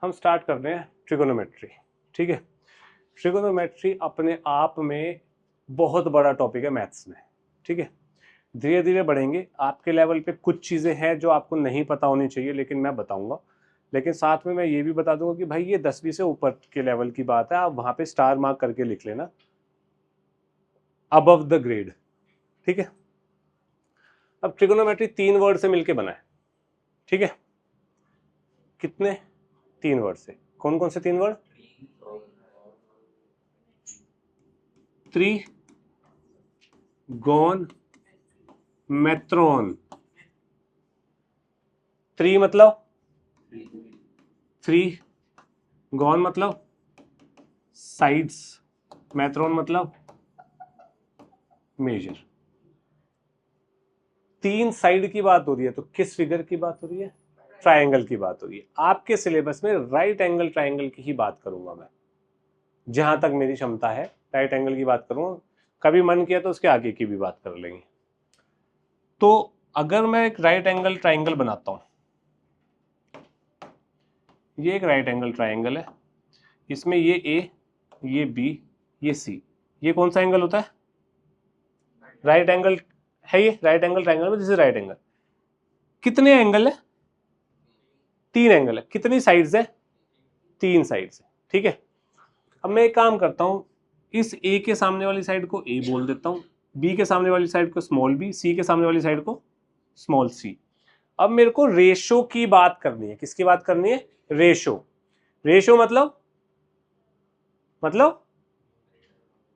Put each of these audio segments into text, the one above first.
हम स्टार्ट कर रहे हैं ट्रिगोनोमेट्री। ठीक है, ट्रिगोनोमेट्री अपने आप में बहुत बड़ा टॉपिक है मैथ्स में। ठीक है, धीरे धीरे बढ़ेंगे। आपके लेवल पे कुछ चीज़ें हैं जो आपको नहीं पता होनी चाहिए, लेकिन मैं बताऊंगा। लेकिन साथ में मैं ये भी बता दूंगा कि भाई ये 10वीं से ऊपर के लेवल की बात है, आप वहां पे स्टार मार्क करके लिख लेना, अबव द ग्रेड। ठीक है, अब ट्रिगोनोमेट्री 3 वर्ड से मिलके बना है। ठीक है, कितने? 3 वर्ड से। कौन कौन से 3 वर्ड? त्रिगोन मेट्रॉन। त्रि मतलब 3, गॉन मतलब साइड्स, मेट्रॉन मतलब मेजर। 3 साइड की बात हो रही है, तो किस फिगर की बात हो रही है? ट्रायंगल की बात हो रही है। आपके सिलेबस में राइट एंगल ट्रायंगल की ही बात करूंगा मैं, जहां तक मेरी क्षमता है राइट एंगल की बात करूंगा। कभी मन किया तो उसके आगे की भी बात कर लेंगे। तो अगर मैं एक राइट एंगल ट्रायंगल बनाता हूं, ये एक राइट एंगल ट्रायंगल है, इसमें ये ए, ये बी, ये सी, ये कौन सा एंगल होता है? राइट एंगल है। ये राइट एंगल ट्रायंगल में दिस इज राइट एंगल। कितने एंगल है? 3 एंगल है। कितनी साइड्स है? 3 साइड्स है। ठीक है, अब मैं एक काम करता हूं, इस ए के सामने वाली साइड को ए बोल देता हूं, बी के सामने वाली साइड को स्मॉल बी, सी के सामने वाली साइड को स्मॉल सी। अब मेरे को रेशो की बात करनी है। किसकी बात करनी है? रेशो। रेशो मतलब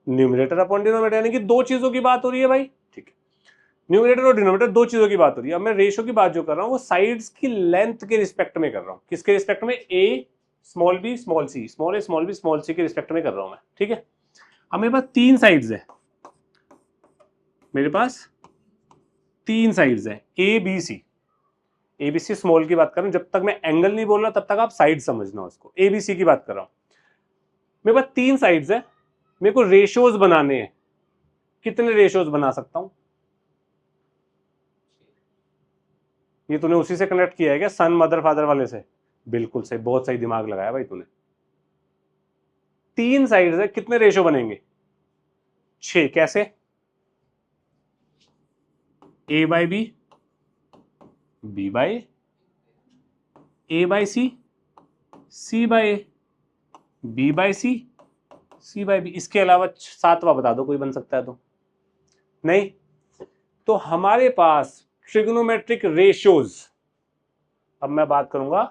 न्यूमरेटर अपॉन डिनोमिनेटर, यानी कि 2 चीजों की बात हो रही है भाई। ठीक है, न्यूमरेटर और डिनोमिनेटर 2 चीजों की बात हो रही है। अब मैं रेशो की बात जो कर रहा हूं वो साइड्स की लेंथ के रिस्पेक्ट में कर रहा हूं। किसके रिस्पेक्ट में? ए small B small C, small ए स्मॉल बी स्मॉल सी के रिस्पेक्ट में कर रहा हूं मैं। ठीक है, अब मेरे पास 3 साइड्स है, मेरे पास 3 साइड्स है, A B C. A B C small की बात कर रहा हूं, जब तक मैं एंगल नहीं बोल रहा तब तक आप साइड समझना उसको। ए बी सी की बात कर रहा हूं, मेरे पास 3 साइड्स है, मेरे को रेशियोज बनाने हैं। कितने रेशियोज बना सकता हूं? ये तूने उसी से कनेक्ट किया है क्या, सन मदर फादर वाले से? बिल्कुल सही, बहुत सही दिमाग लगाया भाई तूने। 3 साइड्स है, कितने रेशियो बनेंगे? 6। कैसे? A by B, B by A by C, C by A, B by C, C by B. इसके अलावा 7वां बता दो, कोई बन सकता है तो? नहीं। तो हमारे पास ट्रिग्नोमेट्रिक रेशियोज, अब मैं बात करूंगा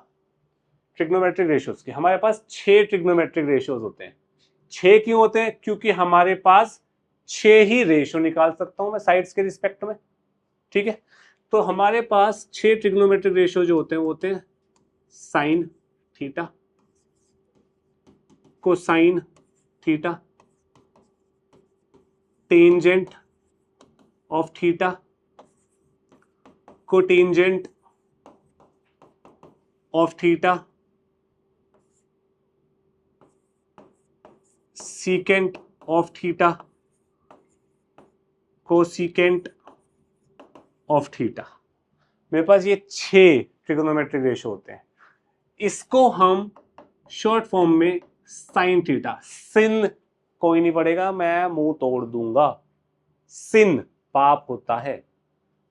ट्रिग्नोमेट्रिक रेशियोज की। हमारे पास 6 ट्रिग्नोमेट्रिक रेशियोज होते हैं। 6 क्यों होते हैं? क्योंकि हमारे पास 6 ही रेशियो निकाल सकता हूं मैं साइड्स के रिस्पेक्ट में। ठीक है, तो हमारे पास 6 ट्रिग्नोमेट्रिक रेशियो जो होते हैं वो होते हैं sine theta, cosine theta, tangent of theta, cotangent of theta, secant of theta, cosecant of theta. मेरे पास ये 6 ट्रिगोनोमेट्रिक रेशियो होते हैं। इसको हम शॉर्ट फॉर्म में साइन थीटा, सिन कोई नहीं पड़ेगा, मैं मुंह तोड़ दूंगा। सिन पाप होता है,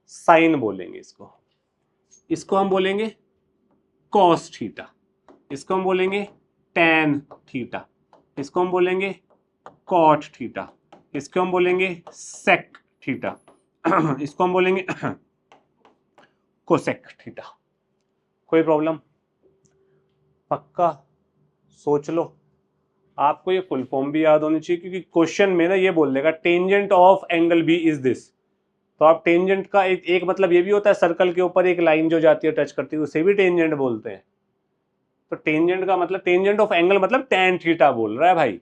साइन बोलेंगे इसको। इसको हम बोलेंगे कॉस थीटा, इसको हम बोलेंगे टैन थीटा, इसको हम बोलेंगे कॉट थीटा, इसको हम बोलेंगे सेक थीटा, इसको हम बोलेंगे कोसेक थीटा। कोई प्रॉब्लम? पक्का? सोच लो। आपको ये फुल फॉर्म भी याद होनी चाहिए, क्योंकि क्वेश्चन में ना ये बोल देगा tangent of angle B is this. तो आप टेंजेंट का एक मतलब ये भी होता है, सर्कल के ऊपर एक लाइन जो जाती है टच करती है उसे भी टेंजेंट बोलते हैं। तो टेंजेंट का मतलब टेंजेंट ऑफ एंगल मतलब टैन थीटा बोल रहा है भाई।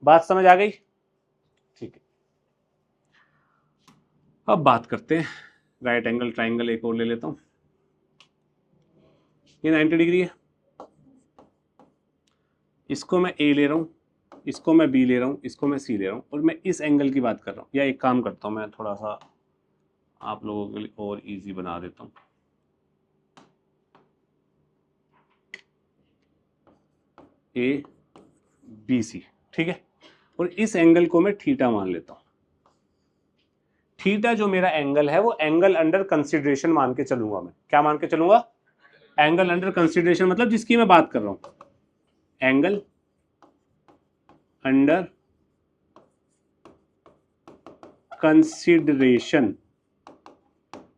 बात समझ आ गई? ठीक है, अब बात करते हैं राइट एंगल ट्राइंगल। एक और ले लेता हूं, ये 90 डिग्री है, इसको मैं ए ले रहा हूं, इसको मैं बी ले रहा हूं, इसको मैं सी ले रहा हूं, और मैं इस एंगल की बात कर रहा हूं। या एक काम करता हूं, मैं थोड़ा सा आप लोगों के लिए और इजी बना देता हूं। ए बी सी, ठीक है। और इस एंगल को मैं थीटा मान लेता हूं। थीटा जो मेरा एंगल है वो एंगल अंडर कंसिडरेशन मान के चलूंगा मैं। क्या मान के चलूंगा? एंगल अंडर कंसिडरेशन, मतलब जिसकी मैं बात कर रहा हूं, एंगल अंडर कंसिडरेशन,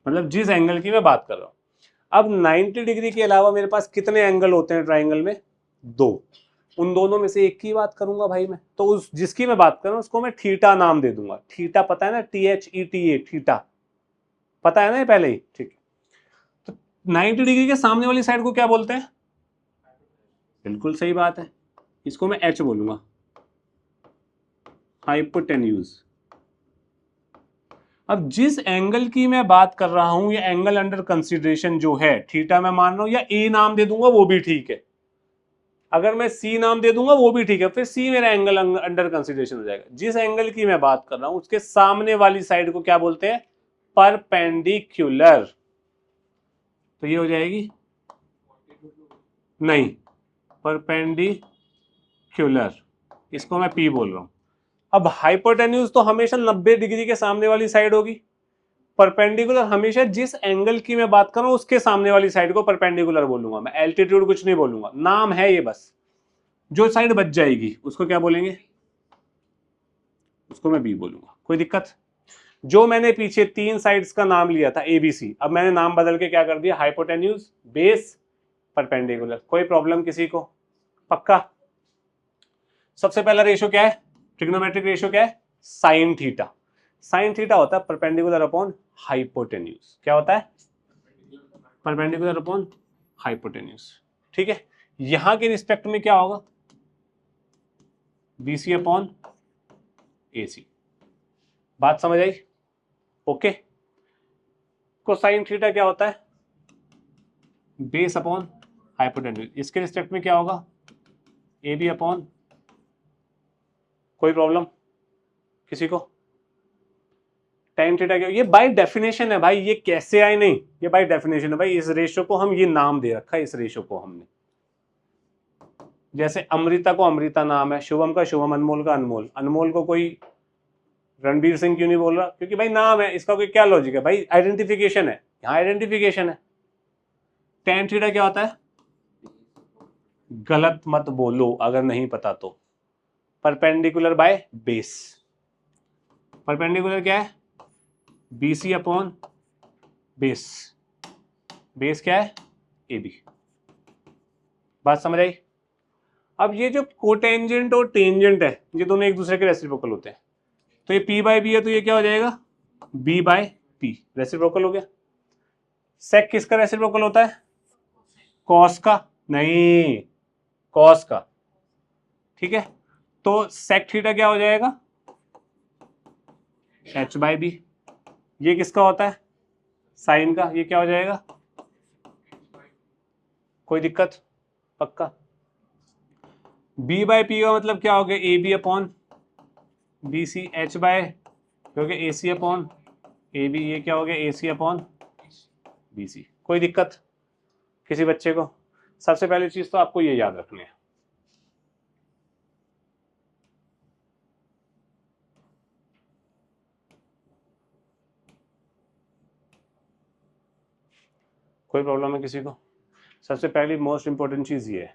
मतलब जिस एंगल की मैं बात कर रहा हूं। अब 90 डिग्री के अलावा मेरे पास कितने एंगल होते हैं ट्राइंगल में? 2। उन दोनों में से एक की बात करूंगा भाई मैं, तो उस जिसकी मैं बात कर रहा हूं उसको मैं थीटा नाम दे दूंगा। थीटा पता है ना, THETA, थीटा पता है ना ये पहले ही, ठीक है। तो 90 डिग्री के सामने वाली साइड को क्या बोलते हैं? बिल्कुल सही बात है, इसको मैं H बोलूंगा, हाइपोटेन्यूज। अब जिस एंगल की मैं बात कर रहा हूं, ये एंगल अंडर कंसिडरेशन जो है, थीटा मैं मान रहा हूं, या ए नाम दे दूंगा वो भी ठीक है, अगर मैं सी नाम दे दूंगा वो भी ठीक है, फिर सी मेरा एंगल अंडर कंसिडरेशन हो जाएगा। जिस एंगल की मैं बात कर रहा हूं उसके सामने वाली साइड को क्या बोलते हैं? परपेंडिकुलर। तो ये हो जाएगी, नहीं, परपेंडिकुलर, इसको मैं पी बोल रहा हूं। अब हाइपोटेन्यूज तो हमेशा 90 डिग्री के सामने वाली साइड होगी, परपेंडिकुलर हमेशा जिस एंगल की मैं बात कर रहा हूं उसके सामने वाली साइड को परपेंडिकुलर बोलूंगा मैं। एल्टीट्यूड कुछ नहीं बोलूंगा, नाम है ये बस। जो साइड बच जाएगी उसको क्या बोलेंगे? उसको मैं बी बोलूंगा। कोई दिक्कत? जो मैंने पीछे 3 साइड्स का नाम लिया था ABC, अब मैंने नाम बदल के क्या कर दिया? Hypotenuse, base, perpendicular. कोई प्रॉब्लम किसी को? पक्का? सबसे पहला रेशियो क्या है? ट्रिग्नोमेट्रिक रेशियो क्या है? Sine theta. साइन थीटा होता है परपेंडिकुलर अपॉन हाइपोटेन्यूज। क्या होता है? परपेंडिकुलर अपॉन हाइपोटेन्यूज, ठीक है। यहां के रिस्पेक्ट में क्या होगा? BC upon AC। बात समझ आई? ओके। कोसाइन थीटा क्या होता है? Base upon hypotenuse. इसके रिस्पेक्ट में क्या होगा? AB अपॉन, कोई प्रॉब्लम किसी को? tan थीटा क्या? ये बाय डेफिनेशन है भाई, ये कैसे आए नहीं, ये बाय डेफिनेशन है भाई। इस रेशियो को हम ये नाम दे रखा है, इस रेशियो को हमने, जैसे अमृता को अमृता नाम है, शुभम का शुभम, अनमोल का अनमोल। अनमोल को कोई रणबीर सिंह क्यों नहीं बोल रहा? क्योंकि भाई नाम है, इसका कोई क्या लॉजिक है भाई? आइडेंटिफिकेशन है, यहाँ आइडेंटिफिकेशन है। tan थीटा क्या होता है? गलत मत बोलो अगर नहीं पता तो। Perpendicular by base. परपेंडिकुलर क्या है? BC upon base. बेस क्या है? AB। बात समझ आई? अब ये जो कोटेंजेंट और टेंजेंट है, ये दोनों एक दूसरे के रेसिप्रोकल होते हैं। तो ये P बाय B है, तो ये क्या हो जाएगा? B bye P। रेसिप्रोकल हो गया। सेक किसका रेसिप्रोकल होता है? कॉस का? नहीं, कॉस का, ठीक है। तो सेक थीटा क्या हो जाएगा? H by B। ये किसका होता है? साइन का। ये क्या हो जाएगा? कोई दिक्कत? पक्का? B बाय P का मतलब क्या हो गया? AB upon BC। H by हो गया AC अपॉन AB। ये क्या हो गया? AC upon BC। कोई दिक्कत किसी बच्चे को? सबसे पहली चीज तो आपको ये याद रखनी है। कोई प्रॉब्लम है किसी को? सबसे पहली मोस्ट इंपॉर्टेंट चीज ये है,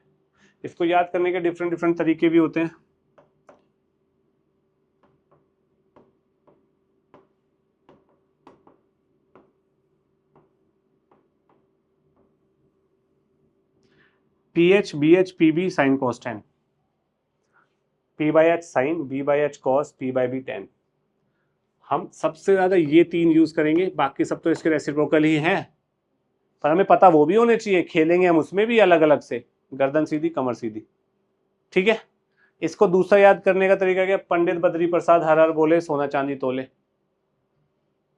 इसको याद करने के डिफरेंट डिफरेंट तरीके भी होते हैं। PH BH PB sine cos tan। P by H sine, B by H cos, P by B tan। हम सबसे ज्यादा ये 3 यूज करेंगे, बाकी सब तो इसके रेसिप्रोकल ही हैं, पर हमें पता वो भी होने चाहिए। खेलेंगे हम उसमें भी अलग अलग से, गर्दन सीधी कमर सीधी, ठीक है। इसको दूसरा याद करने का तरीका क्या? पंडित बद्री प्रसाद हर हर बोले, सोना चांदी तोले।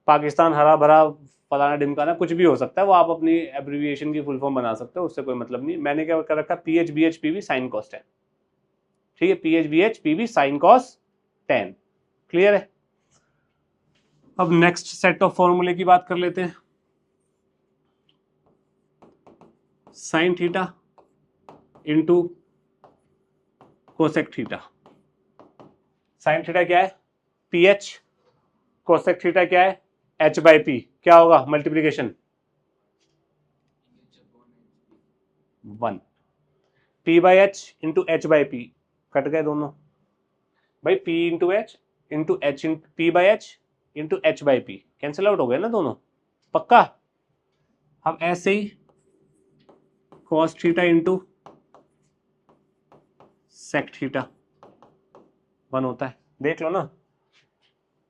पाकिस्तान हरा भरा, फलाना ढिमकाना, कुछ भी हो सकता है, वो आप अपनी एब्रिविएशन की फुल फॉर्म बना सकते हो, उससे कोई मतलब नहीं। मैंने क्या कर रखा? PH BH PB sine cos tan, ठीक है। PH BH PB sine cos tan, clear है? अब नेक्स्ट सेट ऑफ फॉर्मूले की बात कर लेते हैं। Sine theta into cosec theta. Sine theta क्या है? P H. कोसेक थीटा क्या है? H by P. क्या होगा multiplication? 1। P by H into H by P, कट गए दोनों भाई। P into H P by H into H by P cancel out हो गए ना दोनों, पक्का। अब ऐसे ही cos theta into sec theta 1 होता है, देख लो ना।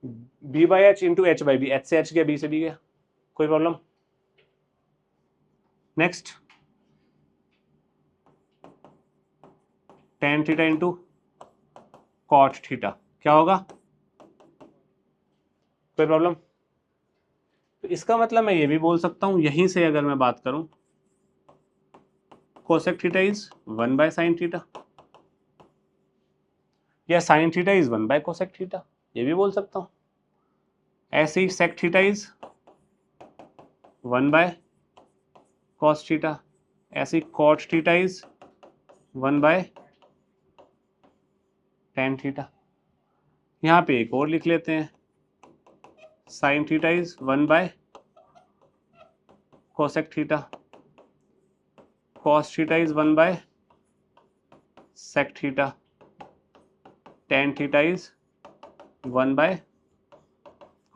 B by H into H by B, H से एच गया, बी से बी गया, कोई problem? Next tan theta into cot theta, क्या होगा? कोई प्रॉब्लम? तो इसका मतलब मैं ये भी बोल सकता हूं, यहीं से अगर मैं बात करूं, cosec theta is 1 by sine theta, या sine theta is 1 by cosec theta, ये भी बोल सकता हूं। ऐसे ही sec theta is 1 by cos theta, ऐसे ही cot theta is 1 by tan theta. यहां पे एक और लिख लेते हैं, sine theta is 1 by cosec theta, cos theta is 1 by sec theta, tan theta is 1 by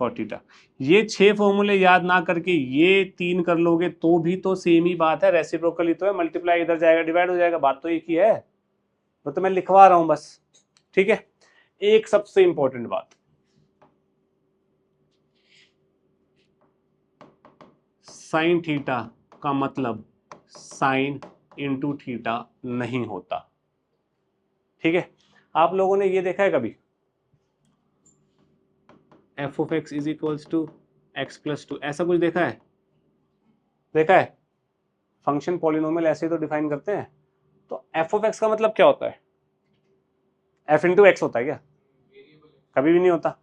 cot theta. ये 6 फॉर्मूले याद ना करके ये 3 कर लोगे तो भी तो सेम ही बात है, रेसिप्रोकल तो है, मल्टीप्लाई इधर जाएगा डिवाइड हो जाएगा, बात तो एक ही है, तो मैं लिखवा रहा हूं बस, ठीक है। एक सबसे इंपॉर्टेंट बात, साइन थीटा का मतलब साइन इंटू थीटा नहीं होता, ठीक है। आप लोगों ने ये देखा है कभी, F of X is equals to X plus two, ऐसा कुछ देखा है? देखा है? फंक्शन पॉलिनोमियल ऐसे ही तो डिफाइन करते हैं। तो एफ ऑफ एक्स का मतलब क्या होता है? एफ इंटू एक्स होता है क्या? कभी भी नहीं होता।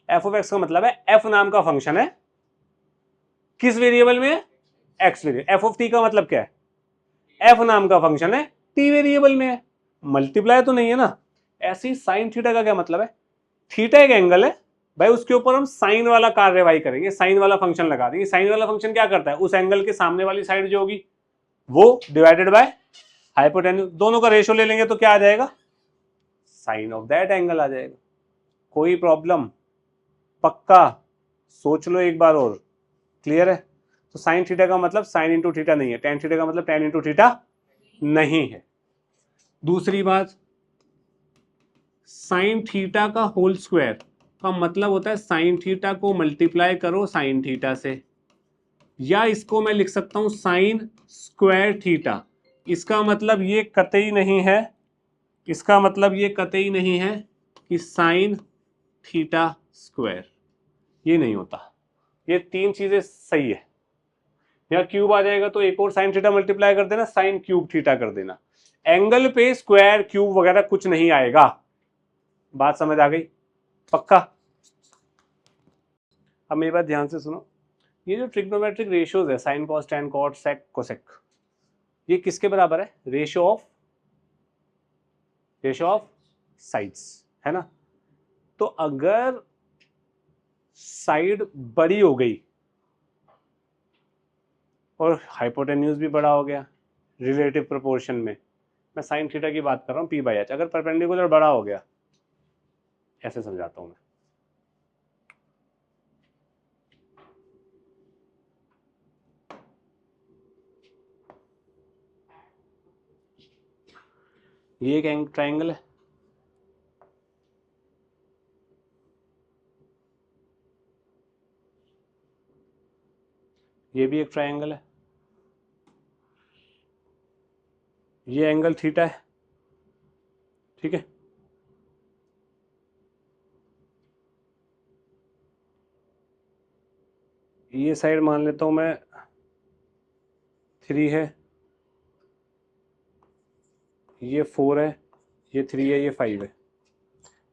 एफ ऑफ एक्स का मतलब है एफ नाम का फंक्शन है, किस वेरिएबल में? X variable. F of T का मतलब क्या है? एफ नाम का फंक्शन है, टी वेरिएबल में है, मल्टीप्लाई तो नहीं है ना। ऐसे ही साइन थीटा का क्या मतलब है? थीटा एक एंगल है भाई, उसके ऊपर हम साइन वाला कार्यवाही करेंगे, साइन वाला फंक्शन लगा देंगे। साइन वाला फंक्शन क्या करता है? उस एंगल के सामने वाली साइड जो होगी वो डिवाइडेड बाय हाइपोटेन्यूज, दोनों का रेशियो ले लेंगे तो क्या आ जाएगा? साइन ऑफ दैट एंगल आ जाएगा। कोई प्रॉब्लम? पक्का? सोच लो एक बार और, क्लियर है? तो साइन थीटा का मतलब साइन इंटू थीटा नहीं है, टेन थीटा का मतलब टेन इंटू थीटा नहीं है। दूसरी बात, साइन थीटा का होल स्क्वायर का मतलब होता है साइन थीटा को मल्टीप्लाई करो साइन थीटा से, या इसको मैं लिख सकता हूं साइन स्क्वायर थीटा। इसका मतलब ये कतई नहीं है, इसका मतलब ये कतई नहीं है कि साइन थीटा स्क्वायर, ये नहीं होता। ये 3 चीजें सही है। यहाँ क्यूब आ जाएगा तो एक और साइन थीटा मल्टीप्लाई कर देना, साइन क्यूब थीटा कर देना। एंगल पे स्क्वायर क्यूब वगैरह कुछ नहीं आएगा। बात समझ आ गई? पक्का? अब मेरी बात ध्यान से सुनो, ये जो ट्रिग्नोमेट्रिक रेशियोज है, sine cos tan cot sec cosec, ये किसके बराबर है? रेशियो ऑफ साइड्स, है ना। तो अगर साइड बड़ी हो गई और हाइपोटेन्यूज भी बड़ा हो गया रिलेटिव प्रोपोर्शन में, मैं साइन थीटा की बात कर रहा हूँ पी बाई एच, अगर परपेंडिकुलर बड़ा हो गया, ऐसे समझाता हूं मैं, ये एक ट्राइंगल है, ये भी एक ट्राइंगल है, ये एंगल थीटा है, ठीक है। ये साइड मान लेता हूं मैं 3 है, ये 4 है, ये 3 है, ये 5 है।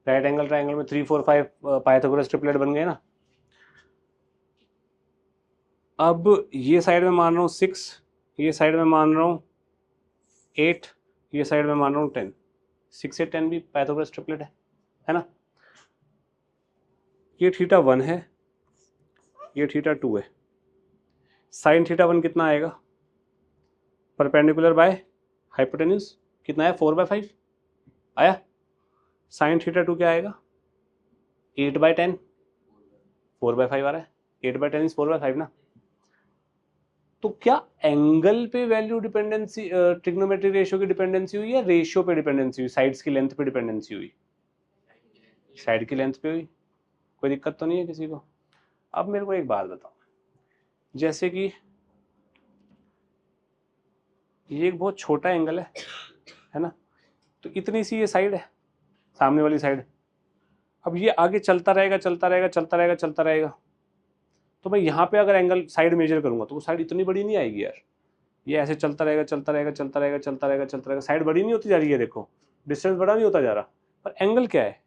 राइट एंगल ट्राइंगल में 3 4 5 पाइथागोरस ट्रिपलेट बन गए ना। अब ये साइड में मान रहा हूँ 6, ये साइड में मान रहा हूँ 8, ये साइड में मान रहा हूँ 10। 6 से 10 भी पाइथागोरस ट्रिपलेट है ना। ये थीटा 1 है, ये थीटा 2 है। साइन थीटा 1 कितना आएगा, परपेंडिकुलर बाय हाइपोटेन्यूज कितना है 4/5 आया। साइन थीटा 2 क्या आएगा 8/10, 4/5 आ रहा है। 8/10 इज 4/5 ना। तो क्या एंगल पे वैल्यू डिपेंडेंसी, ट्रिग्नोमेट्रिक रेशियो की डिपेंडेंसी हुई या रेशियो पे डिपेंडेंसी हुई, साइड्स की लेंथ पे डिपेंडेंसी हुई, साइड की लेंथ पे हुई। कोई दिक्कत तो नहीं है किसी को। अब मेरे को एक बात बताओ, जैसे कि ये एक बहुत छोटा एंगल है ना, तो इतनी सी ये साइड है, सामने वाली साइड। अब ये आगे चलता रहेगा चलता रहेगा चलता रहेगा चलता रहेगा, तो मैं यहाँ पे अगर एंगल साइड मेजर करूंगा तो वो साइड इतनी बड़ी नहीं आएगी यार। ये ऐसे चलता रहेगा चलता रहेगा चलता रहेगा चलता रहेगा चलता रहेगा, साइड बड़ी नहीं होती जा रही है, देखो डिस्टेंस बड़ा नहीं होता जा रहा, पर एंगल क्या है,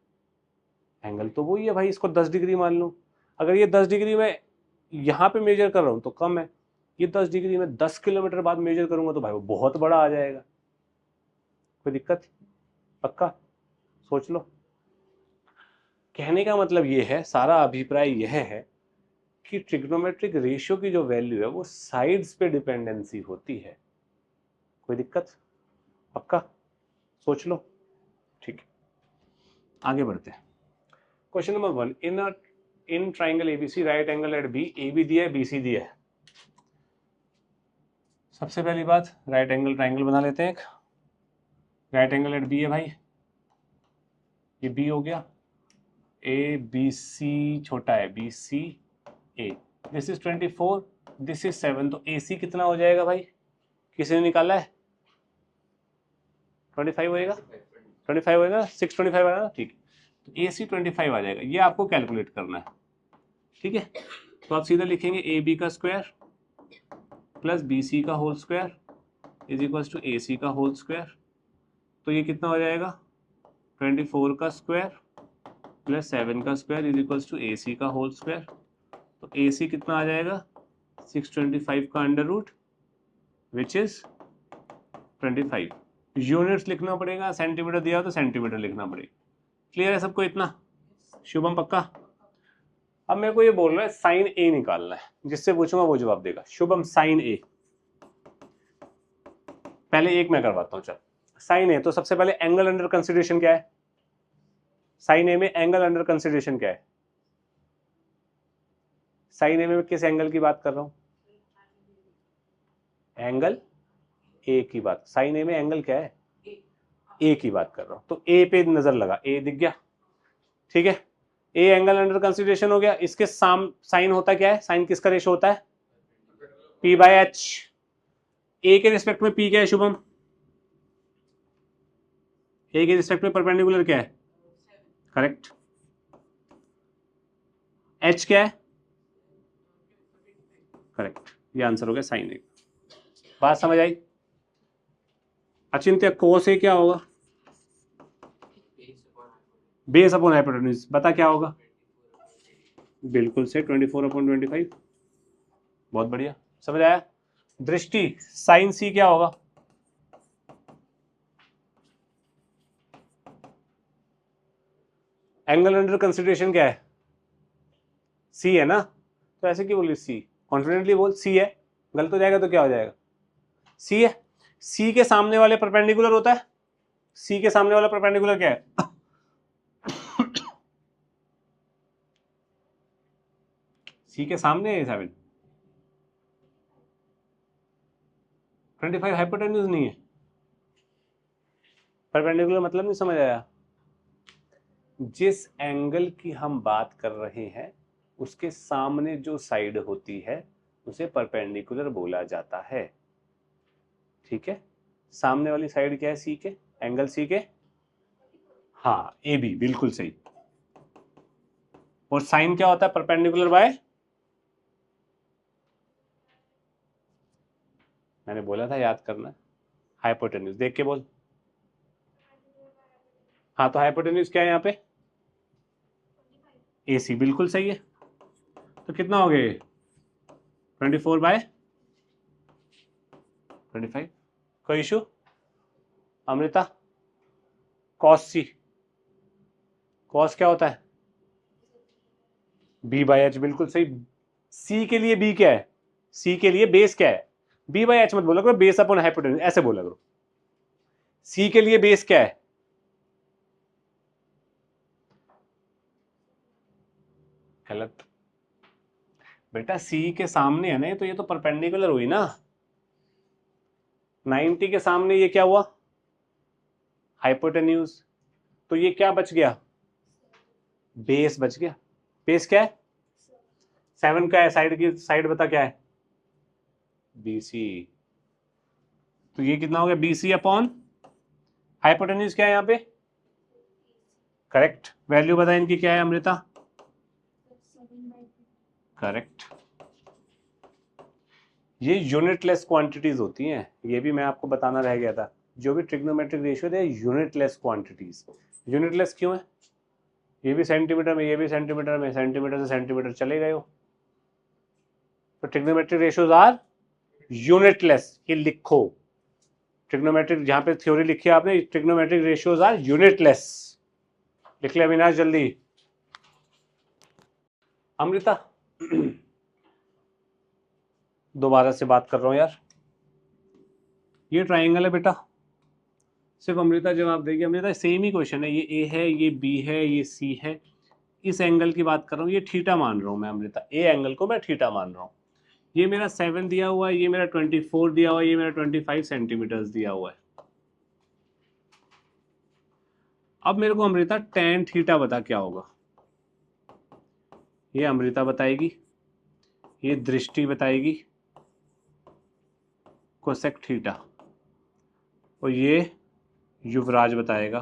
एंगल तो वही है भाई। इसको 10 डिग्री मान लो, अगर ये 10 डिग्री में यहाँ पे मेजर कर रहा हूँ तो कम है, ये 10 डिग्री में 10 किलोमीटर बाद मेजर करूंगा तो भाई वो बहुत बड़ा आ जाएगा। कोई दिक्कत, पक्का सोच लो। कहने का मतलब ये है, सारा अभिप्राय यह है कि ट्रिग्नोमेट्रिक रेशियो की जो वैल्यू है वो साइड्स पे डिपेंडेंसी होती है। कोई दिक्कत, पक्का सोच लो, ठीक है। आगे बढ़ते हैं। Question number 1, in triangle ABC right angle at B, A B दिया है बी सी दिया है। सबसे पहली बात राइट एंगल ट्राइंगल बना लेते हैं। एक राइट एंगल एट बी है भाई, ये बी हो गया, ए बी सी छोटा है B C A, this is 24, this is 7, तो ए सी कितना हो जाएगा भाई, किसी ने निकाला है 25 होएगा, 25 होएगा, 625 आएगा, ठीक है। तो ए सी 25 आ जाएगा, ये आपको कैलकुलेट करना है, ठीक है। तो आप सीधा लिखेंगे ए बी का स्क्वायर प्लस बी सी का whole square is equal to A C का होल स्क्वायर। तो ये कितना हो जाएगा 24 का स्क्वायर प्लस 7 का square is equal to A C का होल स्क्वायर। तो ए सी कितना आ जाएगा 625 का under root which is 25। Units लिखना पड़ेगा, सेंटीमीटर दिया हो तो सेंटीमीटर लिखना पड़ेगा। क्लियर है सबको इतना, शुभम पक्का। अब मेरे को ये बोल रहा है साइन ए निकालना है, जिससे पूछूंगा वो जवाब देगा। शुभम साइन ए, पहले एक मैं करवाता हूं, चल साइन ए। तो सबसे पहले एंगल अंडर कंसिडरेशन क्या है, साइन ए में एंगल अंडर कंसिडरेशन क्या है, साइन ए में किस एंगल की बात कर रहा हूं, एंगल ए की बात। साइन ए में एंगल क्या है, ए की बात कर रहा हूं, तो ए पे नजर लगा, ए दिख गया, ठीक है। ए एंगल अंडर कंसिडरेशन हो गया। इसके साइन होता क्या है, साइन किसका रेशो होता है पी बाय एच। ए के रिस्पेक्ट में पी क्या है शुभम, ए के रिस्पेक्ट में परपेंडिकुलर क्या है, करेक्ट। एच क्या है, करेक्ट, ये आंसर हो गया साइन ए। बात समझ आई। अचिंत्य कोस ए क्या होगा, बेस अपॉन हाइपोटेन्यूज, बता क्या होगा, बिल्कुल से 24/25। बहुत बढ़िया, समझ आया। दृष्टि साइन सी क्या होगा, एंगल अंडर कंसिडरेशन क्या है, सी है ना। तो ऐसे क्यों बोली सी, कॉन्फिडेंटली बोल सी है, गलत हो जाएगा तो क्या हो जाएगा, सी है। सी के सामने वाले परपेंडिकुलर होता है, सी के सामने वाला परपेंडिकुलर क्या है सी के सामने है 7, 25 हाइपोटेन्यूज नहीं है, परपेंडिकुलर मतलब नहीं समझ आया। जिस एंगल की हम बात कर रहे हैं उसके सामने जो साइड होती है उसे परपेंडिकुलर बोला जाता है, ठीक है। सामने वाली साइड क्या है सी के, एंगल सी के, हाँ ए बी, बिल्कुल सही। और साइन क्या होता है परपेंडिकुलर बाय, मैंने बोला था याद करना, हाइपोटेन्यूज, देख के बोल। हाँ तो हाइपोटेन्यूज क्या है यहाँ पे, ए सी, बिल्कुल सही है। तो कितना हो गया 24/25। कोई इशू, अमृता कॉस सी, कॉस क्या होता है? बी बाई एच, बिल्कुल सही। सी के लिए बी क्या है? सी के लिए बेस क्या है? बी बाई एच मत बोला करो, बेस अपॉन हाइपोटेन्यूज ऐसे बोला करो। सी के लिए बेस क्या है? गलत बेटा, सी के सामने है ना, तो ये तो परपेंडिकुलर हुई ना। 90 के सामने ये क्या हुआ? हाइपोटेन्यूज। तो ये क्या बच गया? बेस बच गया। बेस क्या है? 7 का है, साइड की साइड बता क्या है? BC। तो ये कितना हो गया? BC अपॉन हाइपोटेन्यूज क्या है यहाँ पे? करेक्ट। वैल्यू बता इनकी क्या है अमृता? करेक्ट। ये यूनिटलेस क्वांटिटीज होती हैं, ये भी मैं आपको बताना रह गया था। जो भी ट्रिग्नोमेट्रिक रेशियो थे यूनिटलेस क्वांटिटीज। यूनिटलेस क्यों है? ये भी सेंटीमीटर में, ये भी सेंटीमीटर में, सेंटीमीटर से सेंटीमीटर चले गए हो, तो ट्रिग्नोमेट्रिक रेशियोज आर यूनिटलेस। ये लिखो, ट्रिग्नोमेट्रिक जहां पे थ्योरी लिखी है आपने, ट्रिग्नोमेट्रिक रेशियोज आर यूनिटलेस। लिख ले अविनाश जल्दी। अमृता दोबारा से बात कर रहा हूं यार। ये ट्राइंगल है बेटा, सिर्फ अमृता जवाब देगी। अमृता सेम ही क्वेश्चन है, ये ए है, ये बी है, ये सी है। इस एंगल की बात कर रहा हूँ, ये थीटा मान रहा हूँ मैं अमृता, ए एंगल को मैं थीटा मान रहा हूँ। ये मेरा 7 दिया हुआ है, ये मेरा 24 दिया हुआ है, ये मेरा 25 सेंटीमीटर्स दिया हुआ है। अब मेरे को अमृता टेन थीटा बता क्या होगा। ये अमृता बताएगी, ये दृष्टि बताएगी कोसेक थीटा, और ये युवराज बताएगा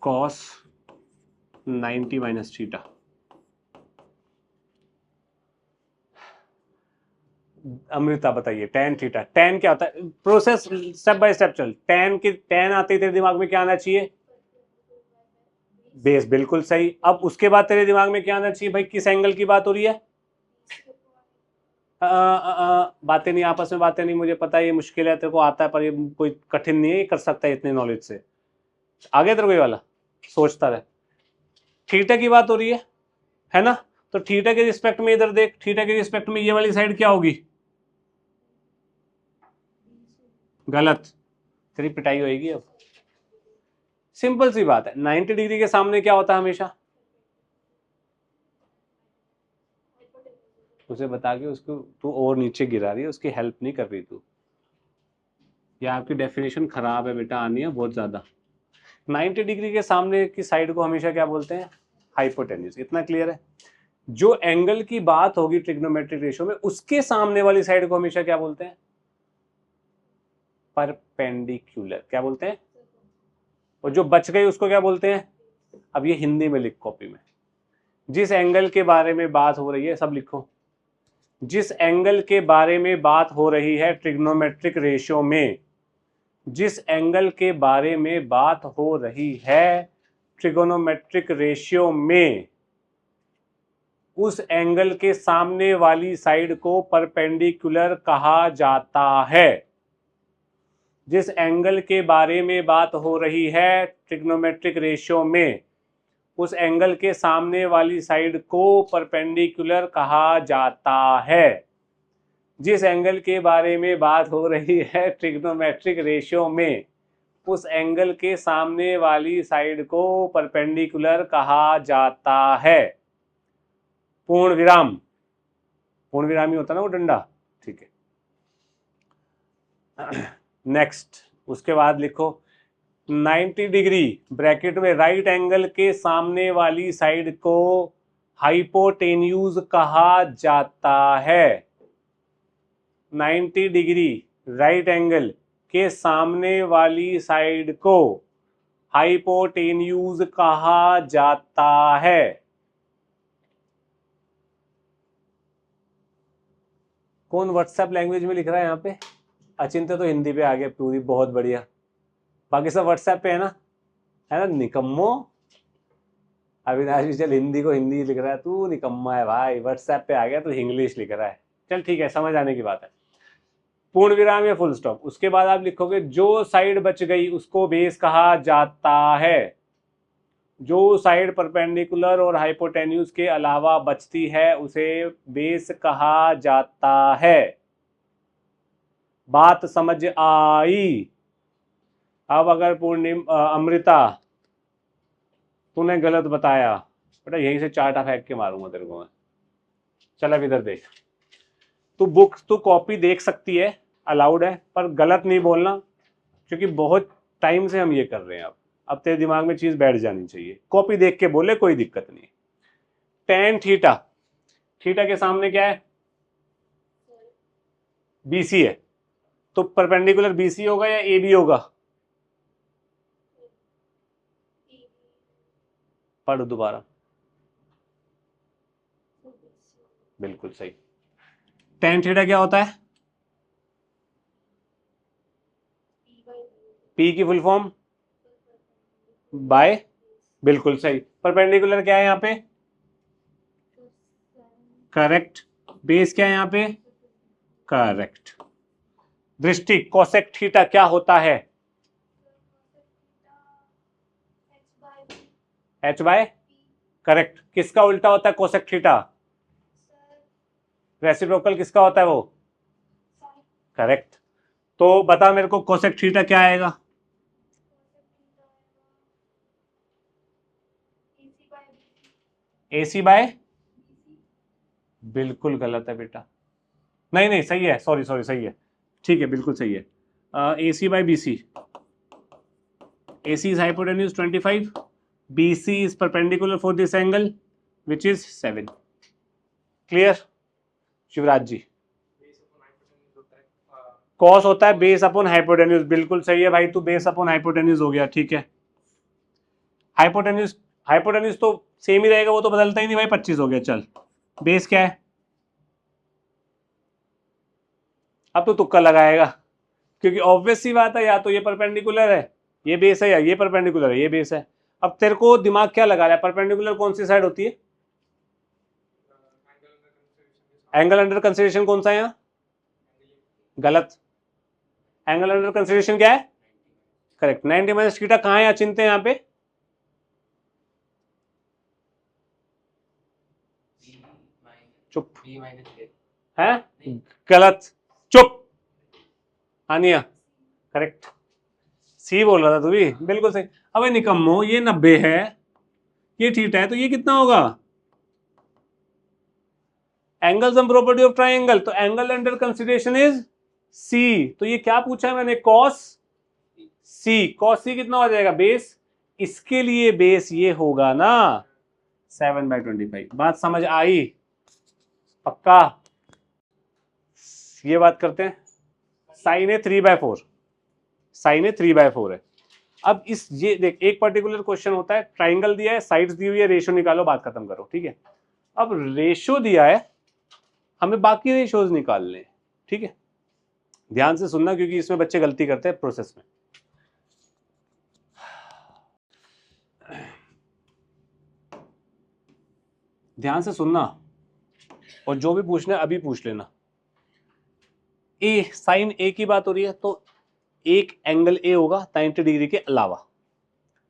कॉस 90 माइनस थीटा। अमृता बताइए टेन थीटा, टेन क्या होता है? प्रोसेस स्टेप बाय स्टेप चल। टेन आते ही तेरे दिमाग में क्या आना चाहिए? बेस, बिल्कुल सही। अब उसके बाद तेरे दिमाग में क्या आना चाहिए भाई? किस एंगल की बात हो रही है? बातें नहीं, आपस में बातें नहीं, मुझे पता है ये मुश्किल है, तेरे को आता है, पर ये कोई कठिन नहीं है, ये कर सकता है इतने नॉलेज से। आगे तेरे को ये वाला सोचता रहे। थीटा की बात हो रही है ना? तो थीटा के रिस्पेक्ट में इधर देख, थीटा के रिस्पेक्ट में ये वाली साइड क्या होगी? गलत, तेरी पिटाई होगी अब। सिंपल सी बात है, 90 डिग्री के सामने क्या होता है हमेशा? उसे बता के उसको तू और नीचे गिरा रही है, उसकी हेल्प नहीं कर रही तू। ये आपकी डेफिनेशन खराब है बेटा, आनी है बहुत ज्यादा। 90 डिग्री के सामने की साइड को हमेशा क्या बोलते हैं? हाइपोटेन्यूज। इतना क्लियर है? जो एंगल की बात होगी ट्रिग्नोमेट्रिक रेशियो में, उसके सामने वाली साइड को हमेशा क्या बोलते हैं? परपेंडिकुलर। क्या बोलते हैं? और जो बच गई उसको क्या बोलते हैं? अब ये हिंदी में लिख कॉपी में। जिस एंगल के बारे में बात हो रही है, सब लिखो। जिस एंगल के बारे में बात हो रही है ट्रिग्नोमेट्रिक रेशियो में, जिस एंगल के बारे में बात हो रही है ट्रिगोनोमेट्रिक रेशियो में, उस एंगल के सामने वाली साइड को परपेंडिकुलर कहा जाता है। जिस एंगल के बारे में बात हो रही है ट्रिग्नोमेट्रिक रेशियो में, उस एंगल के सामने वाली साइड को परपेंडिकुलर कहा जाता है। जिस एंगल के बारे में बात हो रही है ट्रिग्नोमेट्रिक रेशियो में, उस एंगल के सामने वाली साइड को परपेंडिकुलर कहा जाता है। पूर्ण विराम, पूर्ण विराम ही होता ना वो डंडा, ठीक है। नेक्स्ट, उसके बाद लिखो 90 डिग्री ब्रैकेट में राइट एंगल के सामने वाली साइड को हाइपोटेन्यूज कहा जाता है। 90 डिग्री राइट एंगल के सामने वाली साइड को हाइपोटेन्यूज कहा जाता है। कौन व्हाट्सएप लैंग्वेज में लिख रहा है यहाँ पे? अचिंत्य तो हिंदी पे आ गया पूरी, बहुत बढ़िया। बाकी सब व्हाट्सएप पे है ना निकम्मो। अविनाश भी चल हिंदी को हिंदी लिख रहा है, तू निकम्मा है भाई, व्हाट्सएप पे आ गया तो इंग्लिश लिख रहा है। चल ठीक है, समझ आने की बात है। पूर्ण विराम या फुल स्टॉप, उसके बाद आप लिखोगे जो साइड बच गई उसको बेस कहा जाता है। जो साइड परपेंडिकुलर और हाइपोटेन्यूज के अलावा बचती है उसे बेस कहा जाता है। बात समझ आई? अब अगर अमृता तूने गलत बताया बेटा यहीं से चाटा फेंक के मारूंगा तेरे को मैं। चल अब इधर देख, तू कॉपी देख सकती है, अलाउड है, पर गलत नहीं बोलना, क्योंकि बहुत टाइम से हम ये कर रहे हैं। अब तेरे दिमाग में चीज बैठ जानी चाहिए। कॉपी देख के बोले कोई दिक्कत नहीं। टेन थीटा, थीटा के सामने क्या है? बीसी है, तो परपेंडिकुलर बीसी होगा या ए बी होगा? पढ़ दोबारा। बिल्कुल सही। टेन थीटा क्या होता है? पी की फुल फॉर्म बाय, बिल्कुल सही। परपेंडिकुलर क्या है यहाँ पे? करेक्ट। बेस क्या है यहाँ पे? करेक्ट। दृष्टि, कोसेक थीटा क्या होता है? H by, correct. किसका उल्टा होता है कोसेक थीटा? रेसिप्रोकल किसका होता है वो? करेक्ट। तो बता मेरे को कोसेक थीटा क्या आएगा? एसी बाय, बिल्कुल गलत है बेटा। नहीं नहीं सही है, सॉरी सॉरी सही है, ठीक है बिल्कुल सही है। AC by BC, AC is hypotenuse 25, BC is perpendicular for this angle which is 7. Clear Shivraj ji? Cos होता है बेस अपॉन हाइपोटेन्यूज, बिल्कुल सही है भाई, तू बेस अपॉन हाइपोटेन्यूज हो गया, ठीक है। हाइपोटेन्यूज, हाइपोटेन्यूज तो सेम ही रहेगा, वो तो बदलता ही नहीं भाई, 25 हो गया। चल बेस क्या है? अब तो तुक्का लगाएगा, क्योंकि ऑब्वियस सी बात है, या तो ये परपेंडिकुलर है ये बेस है, या ये परपेंडिकुलर है ये बेस है। अब तेरे को दिमाग क्या लगा रहा है? परपेंडिकुलर कौन सी साइड होती है? एंगल अंडर कंसिडरेशन कौन सा है यहाँ? गलत। एंगल अंडर कंसिडरेशन क्या है? करेक्ट। 90 माइनस थीटा कहाँ है अचिंत्य यहाँ पे? चुप है, गलत, चुप। आनिया, करेक्ट। सी बोल रहा था तू भी, बिल्कुल सही। अबे निकम्मो, ये 90 है, ये थीटा है, तो ये कितना होगा? Angle sum property of triangle, तो angle under consideration is C. तो ये क्या पूछा है मैंने? कॉस सी। कॉस सी कितना हो जाएगा? बेस। इसके लिए बेस ये होगा ना 7/25। बात समझ आई? पक्का? ये बात करते हैं। साइन ए 3/4, साइन ए 3/4 है। अब इस ये देख, एक पर्टिकुलर क्वेश्चन होता है, ट्राइंगल दिया है, साइड्स दी हुई है, रेशियो निकालो, बात खत्म करो, ठीक है। अब रेशियो दिया है, हमें बाकी रेशियोज निकालने हैं, ठीक है। ध्यान से सुनना, क्योंकि इसमें बच्चे गलती करते हैं प्रोसेस में। ध्यान से सुनना, और जो भी पूछना है अभी पूछ लेना। ए, साइन ए की बात हो रही है, तो एक एंगल ए होगा 90 डिग्री के अलावा,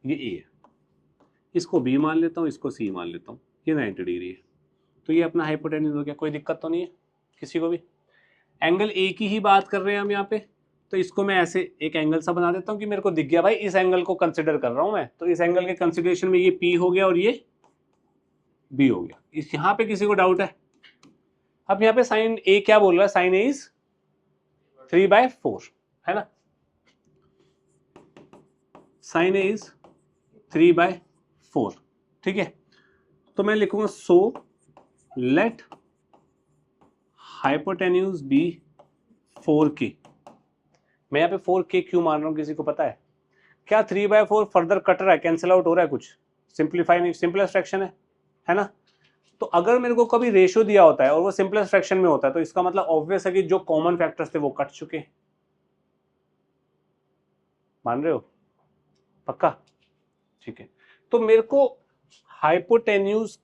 ये ए है। इसको बी मान लेता हूँ, इसको सी मान लेता हूँ, ये 90 डिग्री है, तो ये अपना हाइपोटेन्यूज हो गया। कोई दिक्कत तो नहीं है किसी को भी? एंगल ए की ही बात कर रहे हैं हम यहाँ पे, तो इसको मैं ऐसे एक एंगल सा बना देता हूँ कि मेरे को दिख गया भाई इस एंगल को कंसिडर कर रहा हूँ मैं, तो इस एंगल के कंसिडरेशन में ये पी हो गया और ये बी हो गया। इस यहाँ पे किसी को डाउट है? अब यहाँ पे साइन ए क्या बोल रहा है? साइन ए इज 3/4 है ना, साइन ए इज 3/4, ठीक है। तो मैं लिखूंगा so let hypotenuse B 4k। मैं यहाँ पे 4k क्यों मान रहा हूँ, किसी को पता है क्या? 3/4 फर्दर कट रहा है, कैंसिल आउट हो रहा है, कुछ सिंप्लीफाई नहीं, सिंपलेस्ट फ्रैक्शन है ना। तो अगर मेरे को कभी रेशियो दिया होता है और वो सिंपलेस्ट फ्रैक्शन में होता है, तो इसका मतलब ऑब्वियस है कि जो कॉमन फैक्टर्स थे वो कट चुके। मान रहे हो? पक्का? ठीक है। तो मेरे को हाइपोटेन्यूज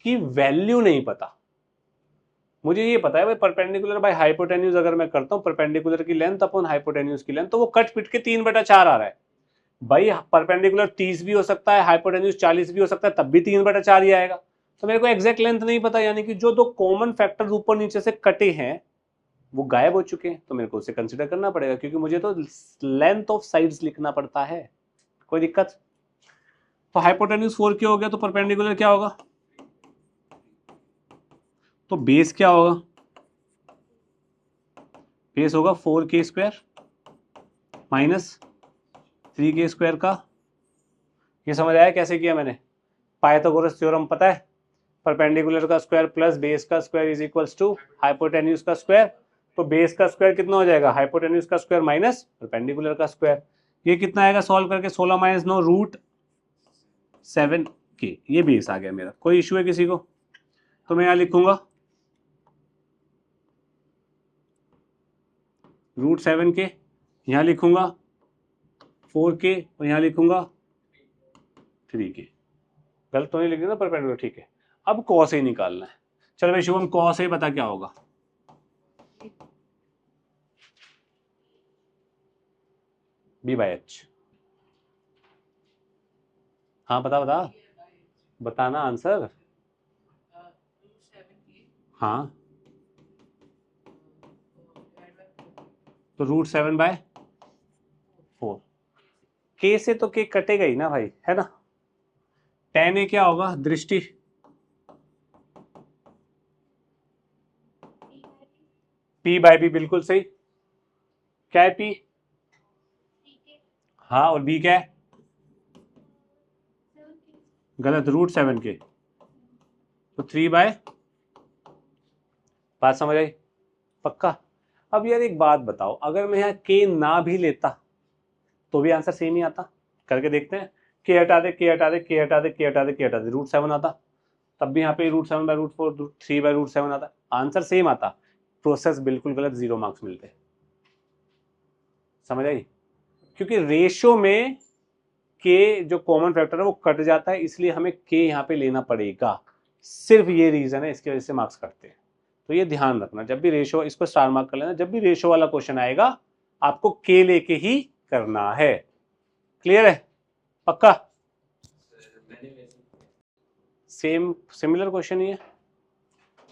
की वैल्यू नहीं पता, मुझे ये पता है भाई परपेंडिकुलर बाय हाइपोटेन्यूज अगर मैं करता हूँ परपेंडिकुलर की लेंथ अपॉन हाइपोटेन्यूज की लेंथ, तो वो कट पिट के 3/4 आ रहा है भाई। परपेंडिकुलर 30 भी हो सकता है, हाइपोटेन्यूज 40 भी हो सकता है, तब भी 3/4 ही आएगा। तो मेरे को एग्जैक्ट लेंथ नहीं पता, यानी कि जो दो कॉमन फैक्टर्स ऊपर नीचे से कटे हैं वो गायब हो चुके हैं, तो मेरे को उसे कंसिडर करना पड़ेगा, क्योंकि मुझे तो लेंथ ऑफ साइड्स लिखना पड़ता है। कोई दिक्कत? तो हाइपोटेन्यूज 4K हो गया, तो परपेंडिकुलर क्या होगा? तो बेस क्या होगा? बेस होगा 4K² माइनस 3K² का। ये समझ आया कैसे किया मैंने? पाइथागोरस थ्योरम पता है, परपेंडिकुलर का स्क्वायर प्लस बेस का square is equals to hypotenuse का स्क्वायर। तो बेस का स्क्वायर कितना हो जाएगा? हाइपोटेन्यूज का स्क्वायर माइनस परपेंडिकुलर का स्क्वायर। ये कितना आएगा सॉल्व करके? 16 - 9 √7K। ये बेस आ गया मेरा। कोई इशू है किसी को? तो मैं यहाँ लिखूंगा √7K, यहाँ लिखूंगा 4K और यहाँ लिखूंगा 3K। गलत तो नहीं लिख दिया ना परपेंडिकुलर? ठीक है। अब कॉस ए निकालना है। चलो भाई शुभम, कॉस ए बता क्या होगा? B/H। हाँ बता बता, बताना आंसर। हाँ, तो √7/4। के से तो के कटेगा ही ना भाई, है ना? tan ए क्या होगा? दृष्टि P/B, बिल्कुल सही। क्या है P? हाँ, और B क्या है? गलत, √7K। तो 3/, बात समझ आई? पक्का? अब यार एक बात बताओ, अगर मैं यहाँ K ना भी लेता तो भी आंसर सेम ही आता। करके देखते हैं। K हटा दे, K हटा दे, K हटा दे, K हटा दे, K हटा दे, √7 आता। तब भी यहाँ पे √7/4, 3/√7 आता, आंसर सेम आता। प्रोसेस बिल्कुल गलत, 0 मार्क्स मिलते। समझ आई? क्योंकि रेशियो में के जो कॉमन फैक्टर है वो कट जाता है, इसलिए हमें के यहाँ पे लेना पड़ेगा। सिर्फ ये रीजन है, इसकी वजह से मार्क्स कटते हैं। तो ये ध्यान रखना, जब भी रेशियो, इसको स्टार मार्क कर लेना, जब भी रेशियो वाला क्वेश्चन आएगा आपको के लेके ही करना है। क्लियर है? पक्का? सेम सिमिलर क्वेश्चन ही है।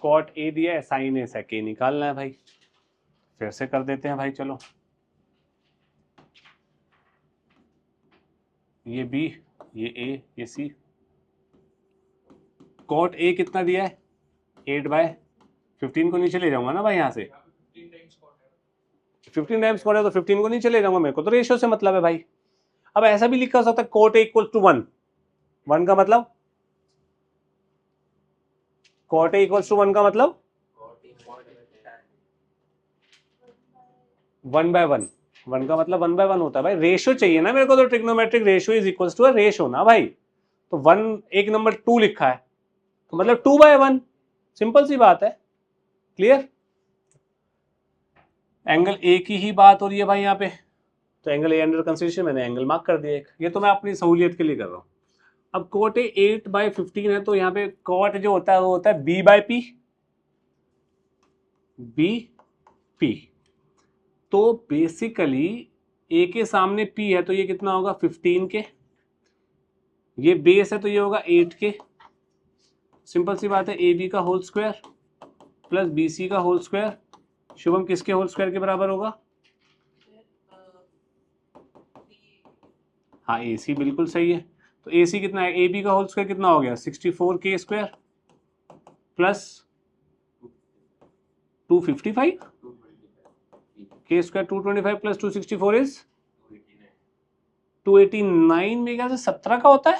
कॉट ए दिया है, साइन ए से के निकालना है भाई। फिर से कर देते हैं भाई, चलो। ये बी, ये ए, ये सी। कॉट ए कितना दिया है? 8/15 को नीचे ले जाऊंगा ना भाई यहाँ से। 15 टाइम्स कॉट है तो 15 को नीचे ले जाऊंगा, मेरे को तो रेशियो से मतलब है भाई। अब ऐसा भी लिखा हो सकता है कॉट ए इक्वल टू 1। 1 का मतलब, कॉट ए इक्वल टू 1 का मतलब 1/1। 1 का मतलब 1/1 होता है भाई। रेशियो चाहिए ना मेरे को, तो trigonometric ratio is equal to ratio ना भाई। तो 1, एक नंबर 2 लिखा है तो मतलब 2/1। सिंपल सी बात है। क्लियर? एंगल ए की ही बात हो रही है भाई यहाँ पे, तो एंगल ए अंडर कंसिडरेशन, मैंने एंगल मार्क कर दिया एक। ये तो मैं अपनी सहूलियत के लिए कर रहा हूँ। अब कोट ए 8/15 है, तो यहाँ पे कोट जो होता है वो होता है B/P। B/P। तो बेसिकली ए के सामने P है, तो ये कितना होगा? 15K। ये बेस है तो ये होगा 8K। सिंपल सी बात है, ए बी का whole square plus B C का होल स्क्वायर, शुभम किसके होल स्क्वायर के बराबर होगा? हाँ, ए सी बिल्कुल सही है। तो ए सी कितना है? ए बी का होल स्क्वायर कितना हो गया? 64K² plus 255, K² 225 plus 264 is 289। मेरे ख्याल से 17 का होता है।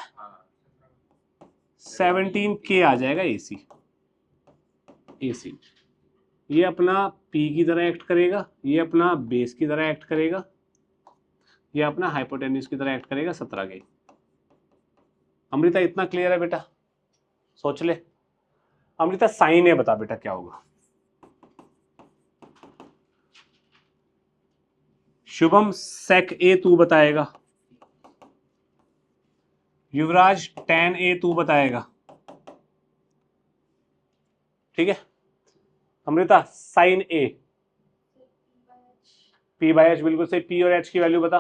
17K आ जाएगा एसी। एसी ये अपना P की तरह एक्ट करेगा, ये अपना बेस की तरह एक्ट करेगा, ये अपना हाइपोटेन्यूज की तरह एक्ट करेगा। 17K। अमृता इतना क्लियर है बेटा? सोच ले। अमृता साइन है, बता बेटा क्या होगा? शुभम सेक ए तू बताएगा। युवराज tan ए तू बताएगा। ठीक है, Amrita sine A, P by H, बिल्कुल सही। पी और एच की वैल्यू बता।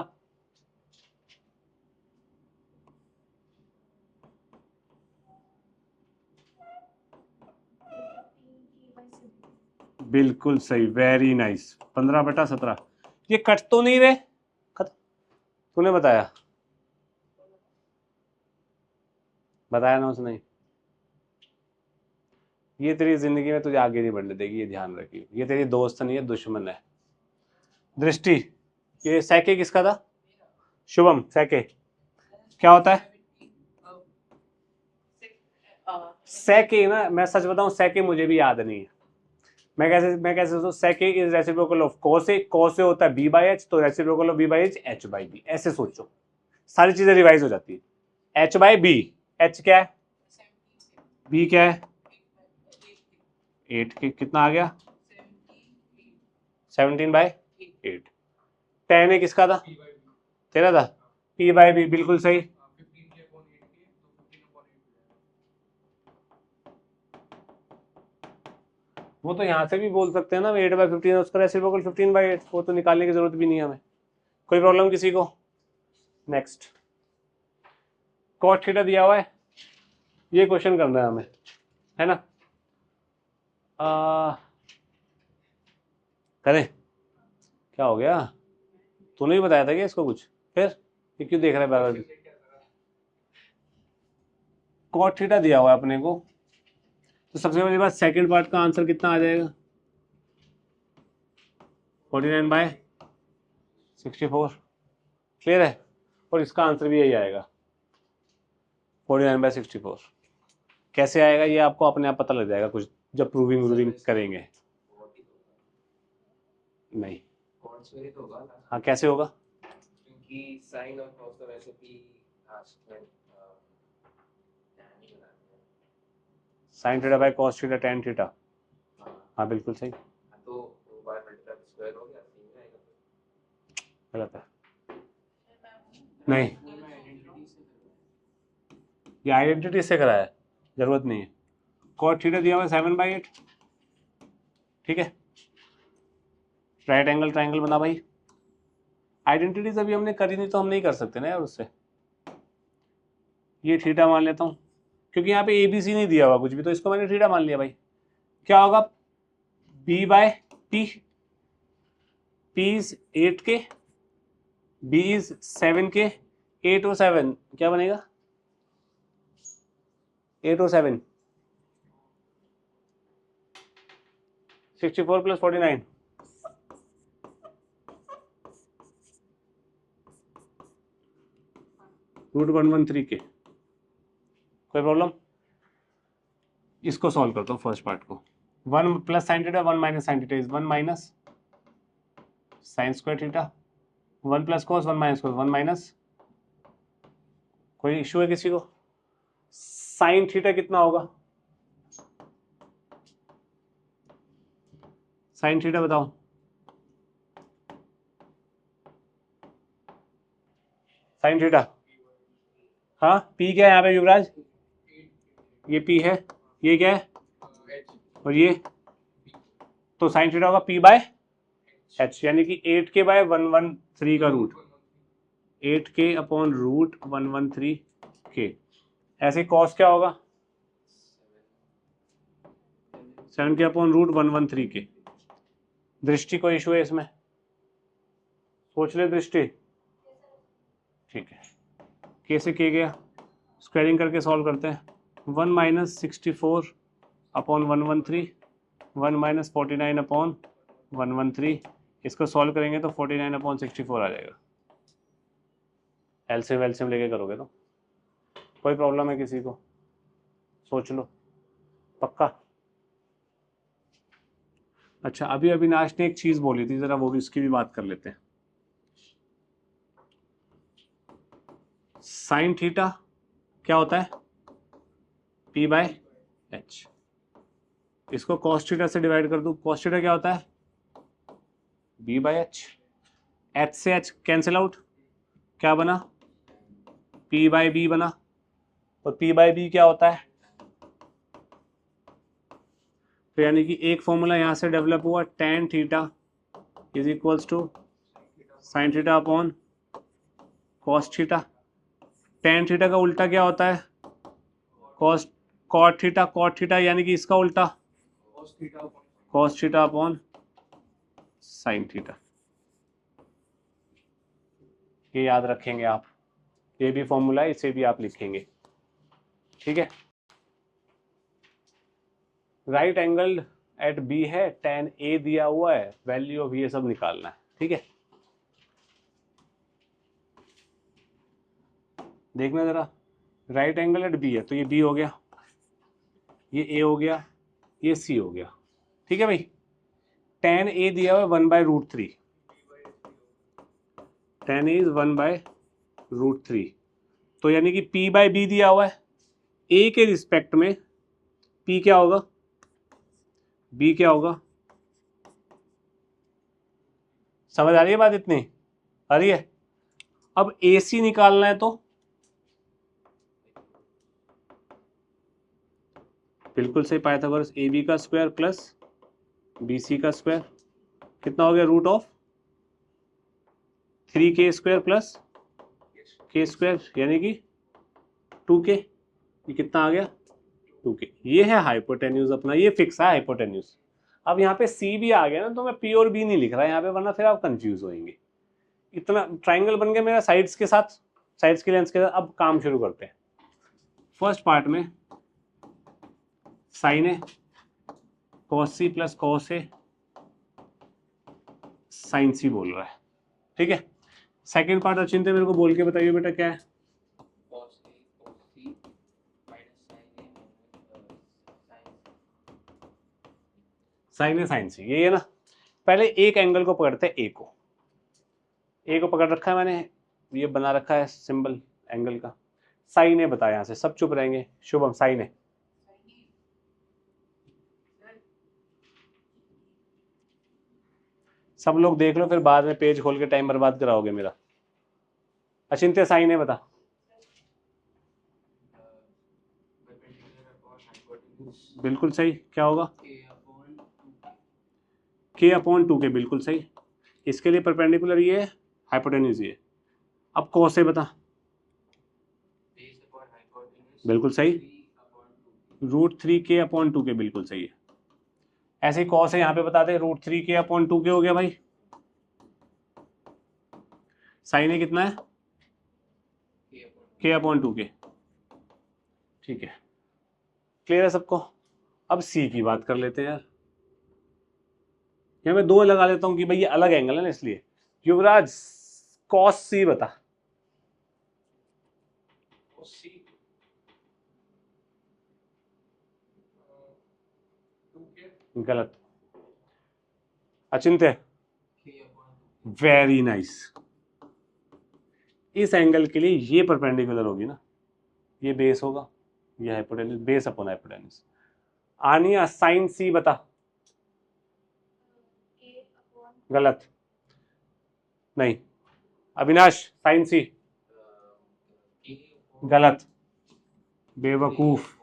बिल्कुल सही, वेरी नाइस। 15/17। ये कट तो नहीं रहे? तूने बताया ना उसने? ये तेरी जिंदगी में तुझे आगे नहीं बढ़ने देगी, ये ध्यान रखिए। ये तेरी दोस्त नहीं है, दुश्मन है। दृष्टि, ये सैके किसका था? शुभम, सैके क्या होता है? सैके ना, मैं सच बताऊं, सैके मुझे भी याद नहीं है। मैं कैसे सोचूं? Sec is reciprocal of cos A. Cos A होता है बी बाई एच, तो reciprocal of B by H H by B. ऐसे सोचो, सारी चीजें रिवाइज हो जाती है। एच बाई बी, एच क्या है, बी क्या है, 8 के कितना आ गया, 17/8। टेन ए किसका था? तेरा था। पी बाई बी, बिल्कुल सही। वो तो यहाँ से भी बोल सकते हैं ना, 8/15 उसका रेसिप्रोकल 15/8। वो तो निकालने की जरूरत भी नहीं है हमें। कोई प्रॉब्लम किसी को? नेक्स्ट, कॉट थीटा दिया हुआ है, ये क्वेश्चन करना है हमें, है ना? करें? क्या हो गया? तूने भी बताया था क्या इसको कुछ? फिर ये क्यों देख रहा है बार बार? कॉट थीटा दिया हुआ है अपने को, तो सबसे पहली बात, सेकंड पार्ट का आंसर कितना आ जाएगा? 49/64। क्लियर है? और इसका आंसर भी यही आएगा, 49/64। कैसे आएगा ये आपको अपने आप पता लग जाएगा कुछ जब प्रूविंग करेंगे। नहीं, हाँ कैसे होगा? क्योंकि साइन और कॉस तो वैसे भी sine theta by cos theta tan theta. हाँ बिल्कुल सही। तो गलत है। नहीं, ये आइडेंटिटी से कराया है, जरूरत नहीं है। कॉट थीटा दिया हुआ 7/8, ठीक है। राइट एंगल ट्राइंगल बना भाई। आइडेंटिटीज अभी हमने करी नहीं तो हम नहीं कर सकते ना यार उससे। ये थीटा मान लेता हूँ, क्योंकि यहाँ पे ए बी सी नहीं दिया हुआ कुछ भी, तो इसको मैंने थीटा मान लिया भाई। क्या होगा? B by P, P is 8 के, बी इज 7 के। 8 और 7 क्या बनेगा? 8 और 7 64 + 49 √113 के। कोई प्रॉब्लम? इसको सॉल्व करता हूँ फर्स्ट पार्ट को। 1 + sin theta 1 - sin theta is 1 - sin square theta. 1 + cos 1 - cos 1 कोई इशू है किसी को? साइन थीटा कितना होगा? साइन थीटा बताओ। साइन थीटा, हाँ पी क्या है यहाँ पे युवराज? ये पी है, ये क्या है, और ये, तो साइन थीटा होगा पी बाय एच, यानी कि 8 के/113 का रूट, 8 के/√113 के। ऐसे कॉस क्या होगा? 7 के/√113 के। दृष्टि को इशू है इसमें? सोच ले दृष्टि। ठीक है, कैसे किया गया? स्क्वायरिंग करके सॉल्व करते हैं। 1 - 64/113, 1 - 49/113। इसको सॉल्व करेंगे तो 49/64 आ जाएगा। एलसीएम वेलसीएम लेके करोगे तो। कोई प्रॉब्लम है किसी को? सोच लो, पक्का? अच्छा, अभी अविनाश ने एक चीज बोली थी, जरा वो भी, उसकी भी बात कर लेते हैं। साइन थीटा क्या होता है? P by H. इसको कॉस थीटा से डिवाइड कर दूं, कॉस थीटा क्या होता है? B by H. एच से एच कैंसिल आउट, क्या बना? पी बाय बी बना। और पी बाय बी क्या होता है? तो यानी कि एक फॉर्मूला यहाँ से डेवलप हुआ, tan theta is equals to sine theta upon cos theta. tan theta का उल्टा क्या होता है? Cos cot theta. Cot theta यानी कि इसका उल्टा cos theta upon sine theta. ये याद रखेंगे आप, ये भी फॉर्मूला है, इसे भी आप लिखेंगे, ठीक है। राइट एंगल एट बी है, tan ए दिया हुआ है, वैल्यू ऑफ ये सब निकालना है, ठीक है। देखना जरा, राइट एंगल एट बी है तो ये बी हो गया, ये ए हो गया, ये सी हो गया, ठीक है भाई। tan ए दिया हुआ है 1/√3, tan ए इज 1/√3, तो यानी कि p/b दिया हुआ है, a के रिस्पेक्ट में p क्या होगा, b क्या होगा। समझ आ रही है बात? इतनी आ रही है? अब AC निकालना है तो बिल्कुल सही, पाइथागोरस AB का स्क्वायर प्लस BC का स्क्वायर कितना हो गया, √3k² प्लस k² यानी कि 2k। ये कितना आ गया, 2k। ये है हाइपोटेन्यूज अपना, ये फिक्स है हाइपोटेन्यूज। अब यहाँ पे C भी आ गया ना, तो मैं P और B नहीं लिख रहा यहाँ पे, वरना फिर आप कंफ्यूज होंगे। इतना ट्राइंगल बन गया मेरा साइड्स के साथ, साइड्स के लेंस के साथ। अब काम शुरू करते हैं। फर्स्ट पार्ट में sign A cos C plus cos A sign सी बोल रहा है, ठीक है। सेकंड पार्ट अचिंत्य मेरे को बोल के बताइए बेटा क्या है। साइन ए साइन सी, ये है ना। पहले एक एंगल को पकड़ते हैं, ए को पकड़ रखा है मैंने, ये बना रखा है सिंबल एंगल का। साइन ए बता, यहां से सब चुप रहेंगे। शुभम साइन ए, सब लोग देख लो, फिर बाद में पेज खोल के टाइम बर्बाद कराओगे मेरा। अचिंत्य साइन ए बता। बिल्कुल सही, क्या होगा, k/2k, बिल्कुल सही। इसके लिए परपेंडिकुलर ये है, हाइपोटेन्यूज ये। अब कॉस ए बता। बिल्कुल सही, √3k/2k, बिल्कुल सही है। ऐसे ही कॉस है, यहाँ पे बता दे, √3k/2k हो गया भाई। साइन ए कितना है, k/2k, ठीक है। क्लियर है सबको? अब सी की बात कर लेते हैं यार। यहाँ मैं दो लगा लेता हूँ कि भाई ये अलग एंगल है ना, इसलिए। युवराज कॉस सी बता। गलत। अचिंत्य, वेरी नाइस। इस एंगल के लिए ये परपेंडिकुलर होगी ना, ये बेस होगा, ये hypotenuse, base upon hypotenuse. Aniya sine C बता। गलत, नहीं। अविनाश साइन सी, गलत। बेवकूफ,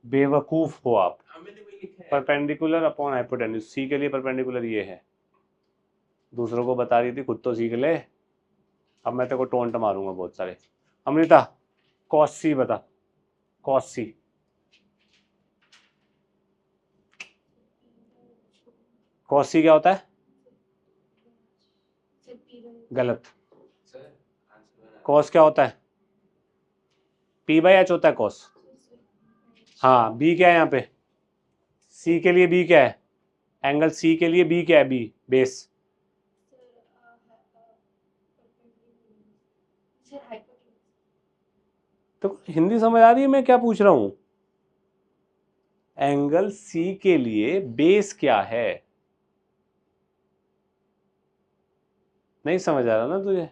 बेवकूफ हो आप। परपेंडिकुलर अपॉन हाइपोटेन्यूज, सी के लिए परपेंडिकुलर ये है। दूसरों को बता रही थी, खुद तो सीख ले। अब मैं तेरे को टोंट मारूंगा बहुत सारे। अमृता कॉस सी बता। कॉस सी, कॉस सी क्या होता है, गलत। कॉस क्या होता है, p/h होता है कॉस। हाँ, बी क्या है यहाँ पे, सी के लिए बी क्या है, एंगल सी के लिए बी क्या है, बी बेस। तो हिंदी समझ आ रही है मैं क्या पूछ रहा हूं? एंगल सी के लिए बेस क्या है, नहीं समझ आ रहा ना तुझे?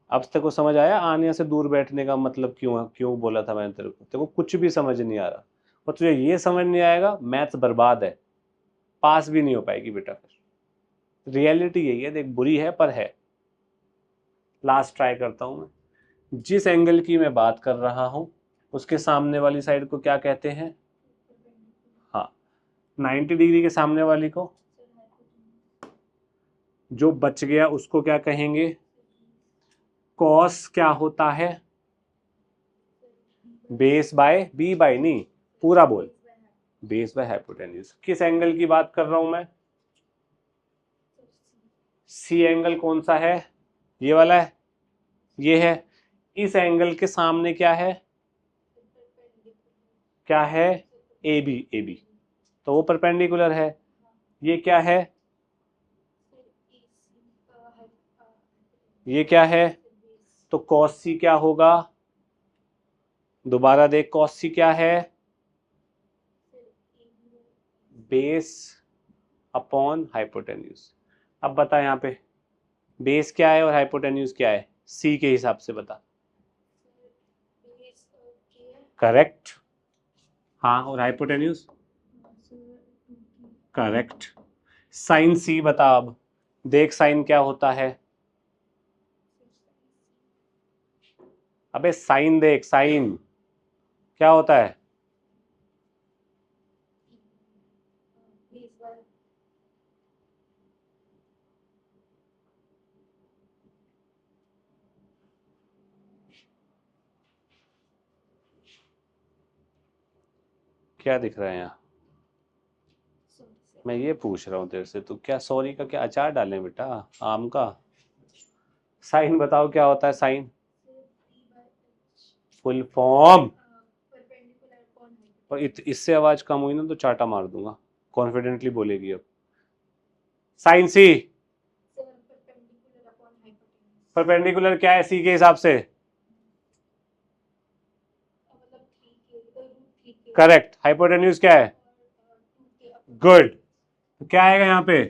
अब तक को समझ आया आने से दूर बैठने का मतलब क्यों, क्यों बोला था मैंने तेरे को कुछ भी समझ नहीं आ रहा, और तुझे ये समझ नहीं आएगा, मैथ्स बर्बाद है, पास भी नहीं हो पाएगी बेटा। फिर रियलिटी यही है, देख बुरी है पर है। लास्ट ट्राई करता हूं मैं। जिस एंगल की मैं बात कर रहा हूं उसके सामने वाली साइड को क्या कहते हैं, हाँ, 90 डिग्री के सामने वाली को, जो बच गया उसको क्या कहेंगे? कॉस क्या होता है? बेस बाय, बी बाय नहीं, पूरा बोल, बेस बाय हाइपोटेन्यूज। किस एंगल की बात कर रहा हूं मैं? सी एंगल कौन सा है? ये वाला है, ये है। इस एंगल के सामने क्या है? क्या है? ए बी, ए बी, तो वो परपेंडिकुलर है। ये क्या है? ये क्या है? तो कॉस सी क्या होगा? दोबारा देख, कॉस सी क्या है? Base upon hypotenuse. अब बता यहाँ पे बेस क्या है और हाइपोटेन्यूज क्या है सी के हिसाब से, बता। करेक्ट। हाँ, और हाइपोटेन्यूज? करेक्ट। साइन सी बता। अब देख साइन क्या होता है? अबे साइन देख, साइन क्या होता है? क्या दिख रहा है यहाँ? मैं ये पूछ रहा हूँ तेरे से, तू क्या सॉरी का क्या अचार डालें बेटा, आम का? साइन बताओ क्या होता है साइन? Full form. और इससे आवाज कम हुई ना तो चाटा मार दूंगा। कॉन्फिडेंटली बोलेगी अब। साइन सी परपेंडिकुलर क्या है सी के हिसाब से? करेक्ट। हाइपोटेन्यूज क्या है? गुड। तो क्या आएगा यहाँ पे,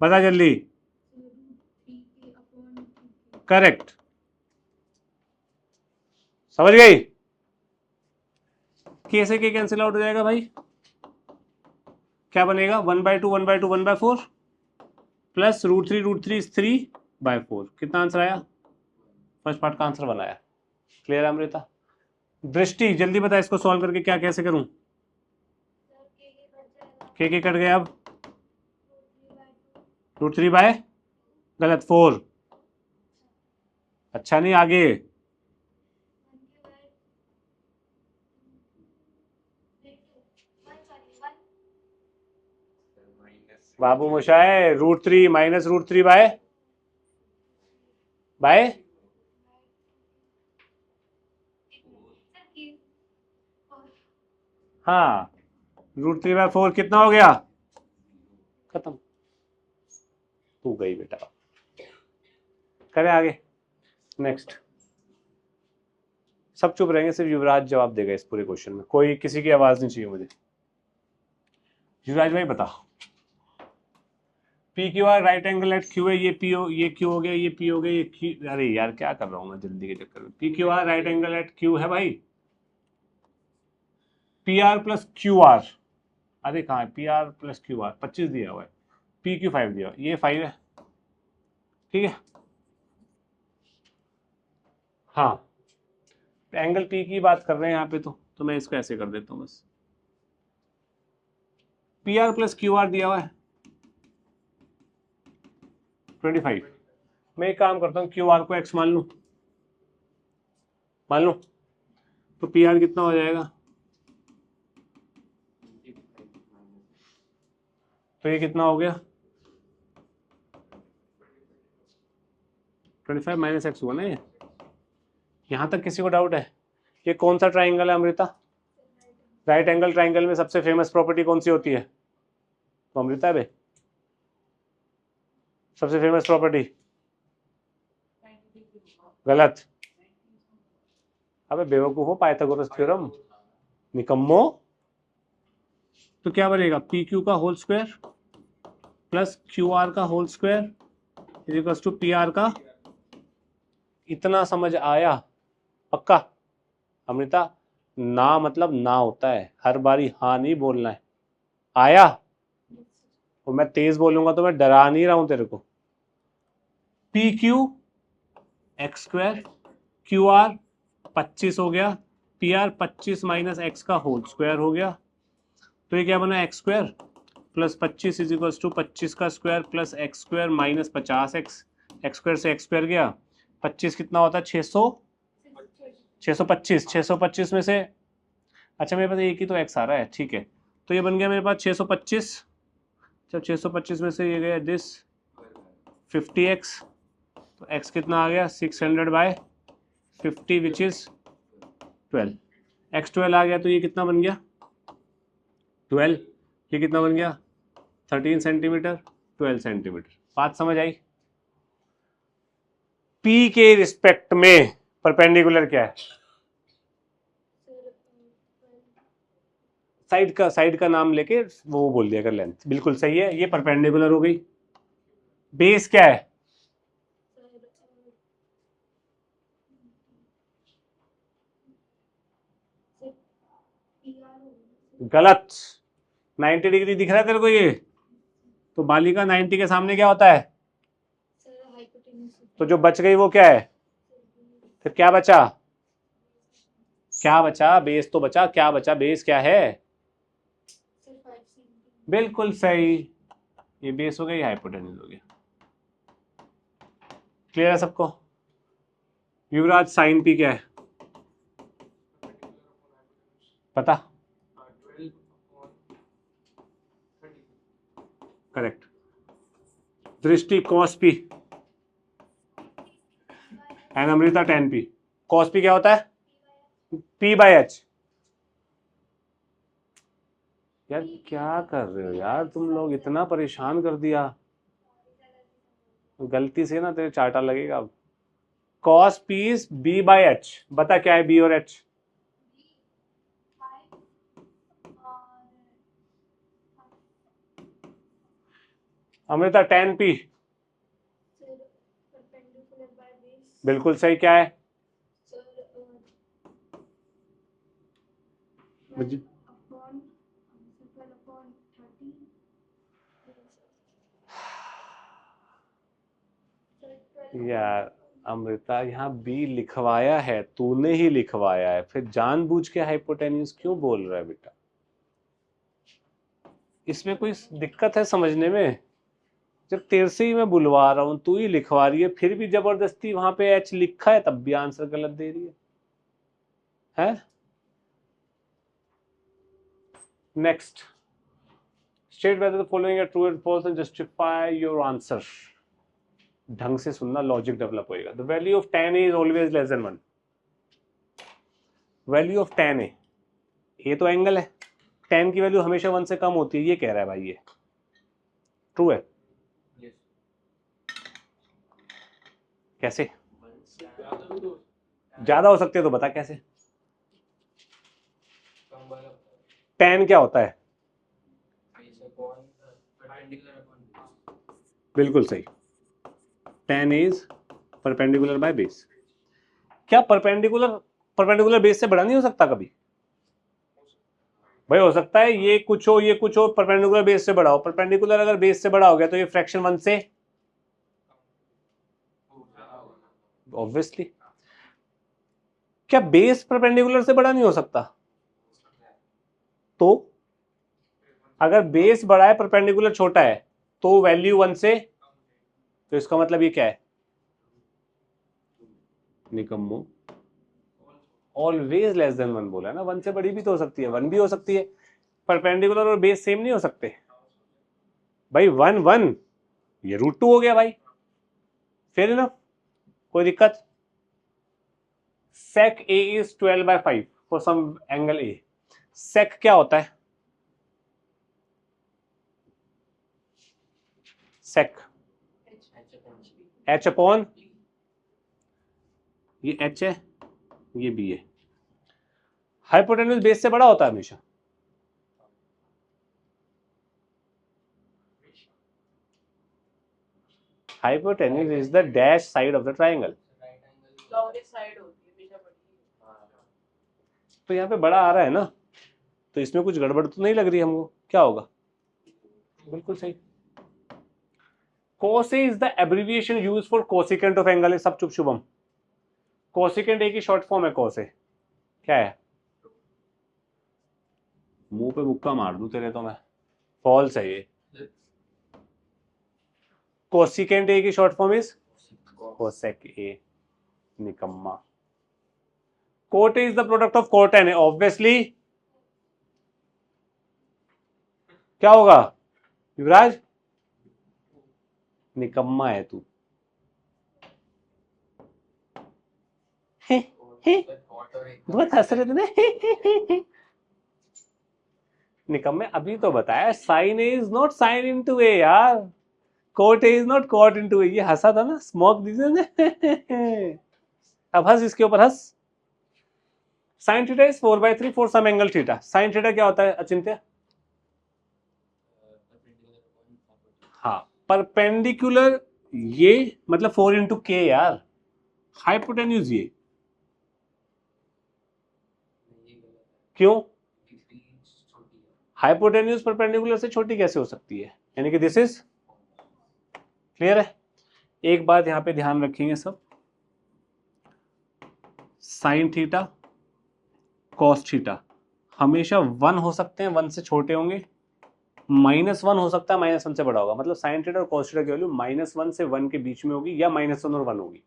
बता जल्दी। करेक्ट, समझ गई? के से के कैंसिल आउट हो जाएगा भाई, क्या बनेगा? 1/2 1/2 1/4 प्लस √3 3/4। कितना आंसर आया? फर्स्ट पार्ट का आंसर बनाया। क्लियर है अमृता? दृष्टि जल्दी बता इसको सॉल्व करके क्या कैसे करूं? के कट गया, अब √3 गलत 4। अच्छा नहीं, आगे बाबू मोशाए √3 माइनस √3 बाय हाँ, √3/4 कितना हो गया? खत्म। तू गई बेटा, करें आगे। नेक्स्ट। सब चुप रहेंगे, सिर्फ युवराज जवाब देगा इस पूरे क्वेश्चन में, कोई किसी की आवाज नहीं चाहिए मुझे। युवराज भाई बता। P Q R right angle at Q है, ये पी हो, ये क्यू हो गया, ये पी हो गया, ये क्यू। अरे यार क्या कर रहा हूं मैं जल्दी के चक्कर में। P Q R right angle at Q है भाई। P R plus Q R, अरे कहाँ है? P R plus Q R 25 दिया हुआ है, पी क्यू 5 दिया हुआ है, ये 5 है। ठीक है, हाँ। एंगल पी की बात कर रहे हैं यहाँ पे, तो मैं इसको ऐसे कर देता हूँ बस। P R plus Q are दिया हुआ है 25। मैं एक काम करता हूँ, क्यू आर को एक्स मान लूँ, मान लूँ, तो पी आर कितना हो जाएगा? तो ये कितना हो गया? 25 माइनस एक्स हुआ ना ये। यहाँ तक किसी को डाउट है? ये कौन सा ट्राइंगल है अमृता? राइट एंगल ट्राइंगल में सबसे फेमस प्रॉपर्टी कौन सी होती है? तो अमृता है बे, सबसे फेमस प्रॉपर्टी। गलत। अबे बेवकूफो, पाइथागोरस थ्योरम, निकम्मो। तो क्या बनेगा? पी क्यू का whole square plus Q R का whole square is equal to P R का। इतना समझ आया? पक्का? अमृता, ना मतलब ना होता है, हर बारी हाँ नहीं बोलना है। आया? और मैं तेज बोलूंगा तो मैं डरा नहीं रहा हूं तेरे को। P Q X square, Q R 25 हो गया, पी आर 25 माइनस एक्स का होल स्क्वायर हो गया, तो ये क्या बना? X square plus 25 is equal to 25 का square plus X square minus 50x, X square से एक्स स्क्वायर गया, 25 कितना होता है 625 में से, अच्छा मेरे पास एक ही तो एक्स आ रहा है, ठीक है, तो ये बन गया मेरे पास 625, जब 625 में से ये गया दिस 50x, तो x कितना आ गया 600/50 विच इज 12, x 12 आ गया, तो ये कितना बन गया 12, ये कितना बन गया 13 सेंटीमीटर 12 सेंटीमीटर। बात समझ आई? P के रिस्पेक्ट में परपेंडिकुलर क्या है? साइड का नाम लेके वो बोल दिया कर लेंथ, बिल्कुल सही है, ये परपेंडिकुलर हो गई। बेस क्या है? गलत, 90 डिग्री दिख रहा है तेरे को ये, तो बालिका 90 के सामने क्या होता है? तो जो बच गई वो क्या है? फिर क्या बचा? क्या बचा? बेस तो बचा, क्या बचा? बेस क्या है? बिल्कुल सही, ये बेस हो गया, ये हाइपोटेन्यूज हो गया। क्लियर है सबको? युवराज साइन पी क्या है पता? करेक्ट। दृष्टि cos P and Amrita ten P. Cos P क्या होता है? P/H। यार क्या कर रहे हो यार तुम लोग, इतना परेशान कर दिया, गलती से ना तेरे चार्टा लगेगा अब। कॉस पी इज B/H, बता क्या है B और H? अमृता टेन पी, बिल्कुल सही, क्या है? यार अमृता यहाँ बी लिखवाया है, तूने ही लिखवाया है, फिर जानबूझ के हाइपोटेन्यूज क्यों बोल रहा है बेटा? इसमें कोई दिक्कत है समझने में? जब तेरे से ही मैं बुलवा रहा हूं, तू ही लिखवा रही है, फिर भी जबरदस्ती वहां पे एच लिखा है, तब भी आंसर गलत दे रही है? Next, state whether the following are true and false and justify your answer. ढंग से सुनना, लॉजिक डेवलप होएगा। The value of tan A is always less than 1। Value of tan A, ये तो एंगल है, tan की वैल्यू हमेशा 1 से कम होती है, ये कह रहा है भाई, ये ट्रू है? कैसे ज्यादा हो सकते है, तो बता कैसे? tan क्या होता है? बिल्कुल सही, tan is perpendicular by base. क्या परपेंडिकुलर बेस से बड़ा नहीं हो सकता कभी? भाई हो सकता है, ये कुछ हो ये कुछ हो, परपेंडिकुलर बेस से बड़ा हो। परपेंडिकुलर अगर बेस से बड़ा हो गया तो ये फ्रैक्शन 1 से, ऑब्वियसली। क्या बेस परपेंडिकुलर से बड़ा नहीं हो सकता? तो अगर बेस बड़ा है परपेंडिकुलर छोटा है, तो वैल्यू 1 से, तो इसका मतलब ये क्या है? निकम्मो, ऑलवेज लेस देन 1 बोला है ना, 1 से बड़ी भी तो हो सकती है, 1 भी हो सकती है। परपेंडिकुलर और बेस सेम नहीं हो सकते भाई। 1 1, ये √2 हो गया भाई, फेयर इनफ, कोई दिक्कत? sec A is 12/5 for some angle A। sec क्या होता है? sec h अपॉन, ये h है, ये b है। हाइपोटेन्यूज बेस से बड़ा होता है हमेशा। Hypotenuse is the dash side of the triangle. तो यहाँ पे बड़ा आ रहा है ना, तो इसमें कुछ गड़बड़ तो नहीं लग रही हमको, क्या होगा? बिल्कुल सही। cos is the abbreviation use for cosecant of angle. सब चुप शुभम, कोसिकेंट एक ही शॉर्ट फॉर्म है cos है, क्या है? मुंह पे मुक्का मार दूं तेरे तो मैं। फॉल्स है ये। कोसिकेंट ए की short form is cosec A, निकम्मा। Cot A is the product of cot and A, obviously क्या होगा युवराज? निकम्मा है तू। बहुत हंस रहे थे ना। निकम्मे, अभी तो बताया sine A is not sine into A यार, cot A is not cot into A. ये हंसा था ना, स्मोक दीजिए ने। अब हंस, इसके ऊपर हंस। Sine theta is 4/3 for some angle theta. Sine theta क्या होता है अचिंत्य? हाँ, परपेंडिकुलर ये मतलब 4 इंटू के यार, हाइपोटेन्यूज ये। क्यों? हाइपोटेन्यूज परपेंडिकुलर से छोटी कैसे हो सकती है? यानी कि दिस इज क्लियर है। एक बात यहां पे ध्यान रखेंगे सब, साइन थीटा कॉस थीटा हमेशा 1 हो सकते हैं, 1 से छोटे होंगे, -1 हो सकता है -1 से बड़ा होगा। मतलब साइन थीटा और कॉस थीटा की वैल्यू -1 से 1 के बीच में होगी, या -1 और 1 होगी।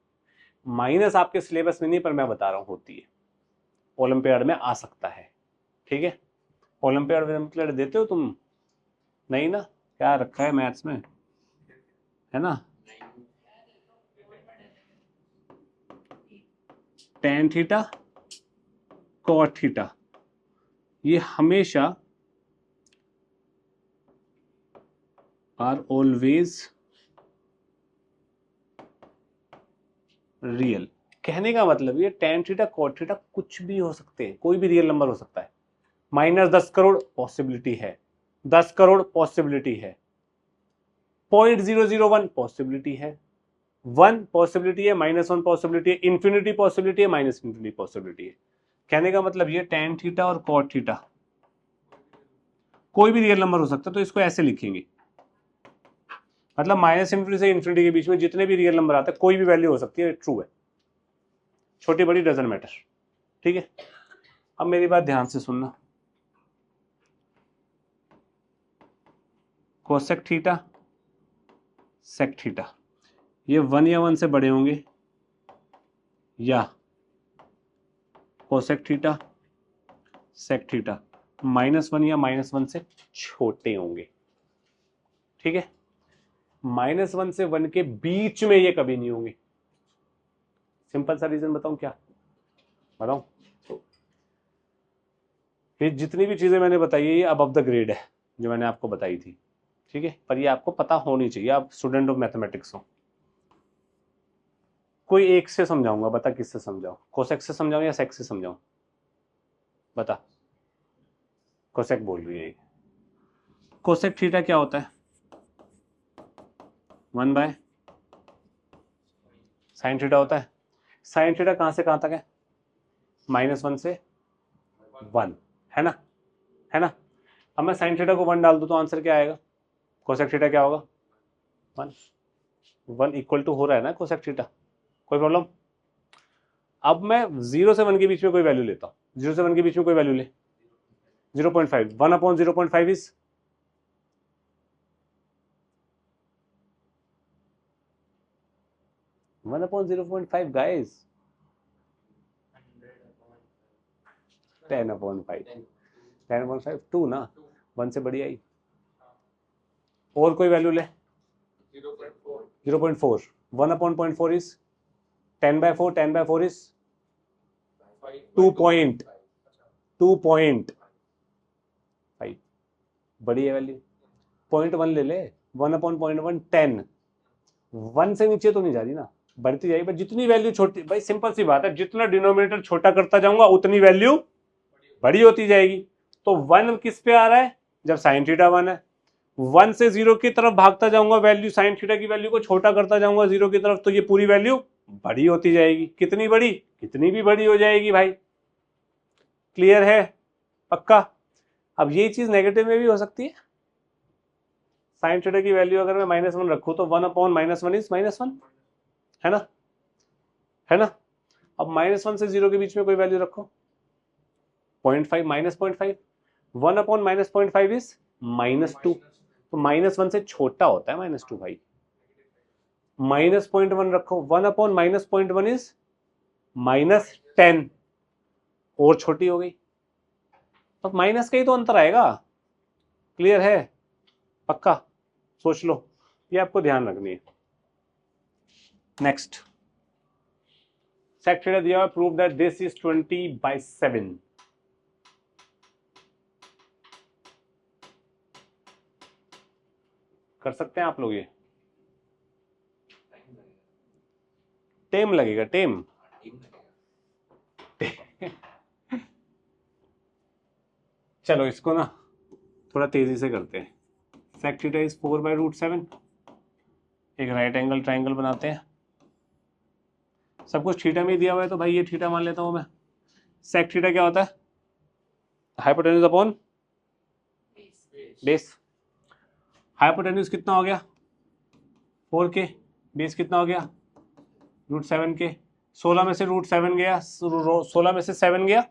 माइनस आपके सिलेबस में नहीं, पर मैं बता रहा हूं होती है, ओलंपियाड में आ सकता है। ठीक है, ओलंपियाड में देते हो तुम? नहीं ना, क्या रखा है मैथ्स में, है ना? टेन थीटा कॉट थीटा ये हमेशा आर ऑलवेज रियल। कहने का मतलब ये टेन थीटा कॉट थीटा कुछ भी हो सकते हैं, कोई भी रियल नंबर हो सकता है। -10 करोड़ पॉसिबिलिटी है, 10 करोड़ पॉसिबिलिटी है, 0.001 पॉसिबिलिटी है, 1 पॉसिबिलिटी है, -1 पॉसिबिलिटी है, इन्फिनिटी पॉसिबिलिटी है, माइनस इन्फिनिटी पॉसिबिलिटी है। कहने का मतलब ये टेन थीटा और कॉट थीटा कोई भी रियल नंबर हो सकता है, तो इसको ऐसे लिखेंगे, मतलब -∞ से इन्फिनिटी के बीच में जितने भी रियल नंबर आते हैं कोई भी वैल्यू हो सकती है, ट्रू है, छोटी बड़ी डजंट मैटर। ठीक है, अब मेरी बात ध्यान से सुनना। कोसेक थीटा सेक थीटा ये 1 या 1 से बड़े होंगे, या कोसेक थीटा सेक थीटा -1 या -1 से छोटे होंगे। ठीक है, -1 से 1 के बीच में ये कभी नहीं होंगे। सिंपल सा रीजन बताऊं क्या? बताऊं? ये जितनी भी चीजें मैंने बताई है ये अबव द ग्रेड है जो मैंने आपको बताई थी। ठीक है, पर ये आपको पता होनी चाहिए, आप स्टूडेंट ऑफ मैथमेटिक्स हो। कोई एक से समझाऊंगा, बता किससे समझाऊं? कोसेक से समझाऊं या सेक से समझाऊं? बता। कोसेक बोल रही है। कोसेक थीटा क्या होता है? 1 साइन थीटा होता है। साइन थीटा कहां से कहां तक है? -1 से 1, है ना? है ना? अब मैं साइन थीटा को 1 डाल दूं तो आंसर क्या आएगा? कोसेक थीटा क्या होगा? 1। 1 इक्वल टू हो रहा है ना कोसेक थीटा, कोई प्रॉब्लम? अब मैं 0 से 1 के बीच में कोई वैल्यू लेता हूं, 0 से 1 के बीच में कोई वैल्यू ले, 0.5, 1/0.5 इज 1/0.5 गाइस, 10/5, 10/5 2 ना, 1 से बड़ी आई। और कोई वैल्यू ले, 0.4, 1/0.4 इज 10/4, 10/4 इज 2.5, बड़ी है वैल्यू। 0.1 ले ले, 1/0.1 10, 1 से नीचे तो नहीं जा रही ना, बढ़ती जाएगी। जितनी वैल्यू छोटी, भाई सिंपल सी बात है, जितना डिनोमिनेटर छोटा करता जाऊंगा उतनी वैल्यू बड़ी होती जाएगी। तो 1 किस पे आ रहा है? जब साइन थीटा 1 है। 1 से 0 की तरफ भागता जाऊंगा, वैल्यू साइन थीटा की वैल्यू को छोटा करता जाऊंगा 0 की तरफ, तो ये पूरी वैल्यू बड़ी होती जाएगी। कितनी बड़ी? कितनी भी बड़ी हो जाएगी भाई। क्लियर है? पक्का? अब ये चीज नेगेटिव में भी हो सकती है। साइन थीटा की वैल्यू अगर मैं -1 रखूं तो 1/-1 इज -1, है ना? है ना? अब -1 से 0 के बीच में कोई वैल्यू रखो, 0.5, -0.5, 1/-(-0.5 इज -2, तो -1 से छोटा होता है -2 भाई। -0.1 रखो, 1/-(-0.1) इज -10, और छोटी हो गई, तो माइनस का ही तो अंतर आएगा। क्लियर है? पक्का? सोच लो, ये आपको ध्यान रखनी है। नेक्स्ट, सेक थीटा दिया, प्रूव दैट दिस इज 20/7। कर सकते हैं आप लोग ये? टेम लगेगा, टेम। चलो इसको ना थोड़ा तेजी से करते हैं। Sec theta is 4/√7। एक राइट एंगल ट्राइंगल बनाते हैं। सब कुछ थीटा में दिया हुआ है तो भाई ये थीटा मान लेता हूं मैं। सेक थीटा क्या होता है? Hypotenuse upon base. हाइपोटेन्यूज कितना हो गया? 4K। बेस कितना हो गया? √7K। 16 में से √7 गया, 16 में से 7 गया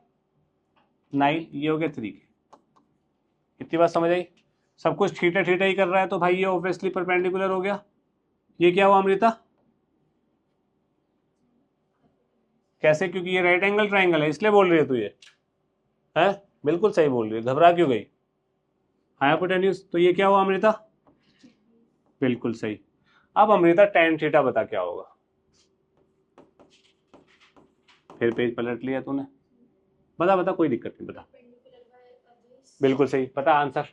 9, ये हो गया 3K। इतनी बात समझ आई? सब कुछ थीटा थीटा ही कर रहा है तो भाई ये ऑब्वियसली परपेंडिकुलर हो गया। ये क्या हुआ अमृता? कैसे? क्योंकि ये राइट एंगल ट्राइंगल है इसलिए बोल रही है तू ये, है? बिल्कुल सही बोल रही है, घबरा क्यों गई? हाइपोटेन्यूज, तो ये क्या हुआ अमृता? बिल्कुल सही। अब अमृता tan थीटा बता क्या होगा? फिर पेज पलट लिया तूने, बता बता, कोई दिक्कत नहीं, बता। बिल्कुल सही, पता आंसर?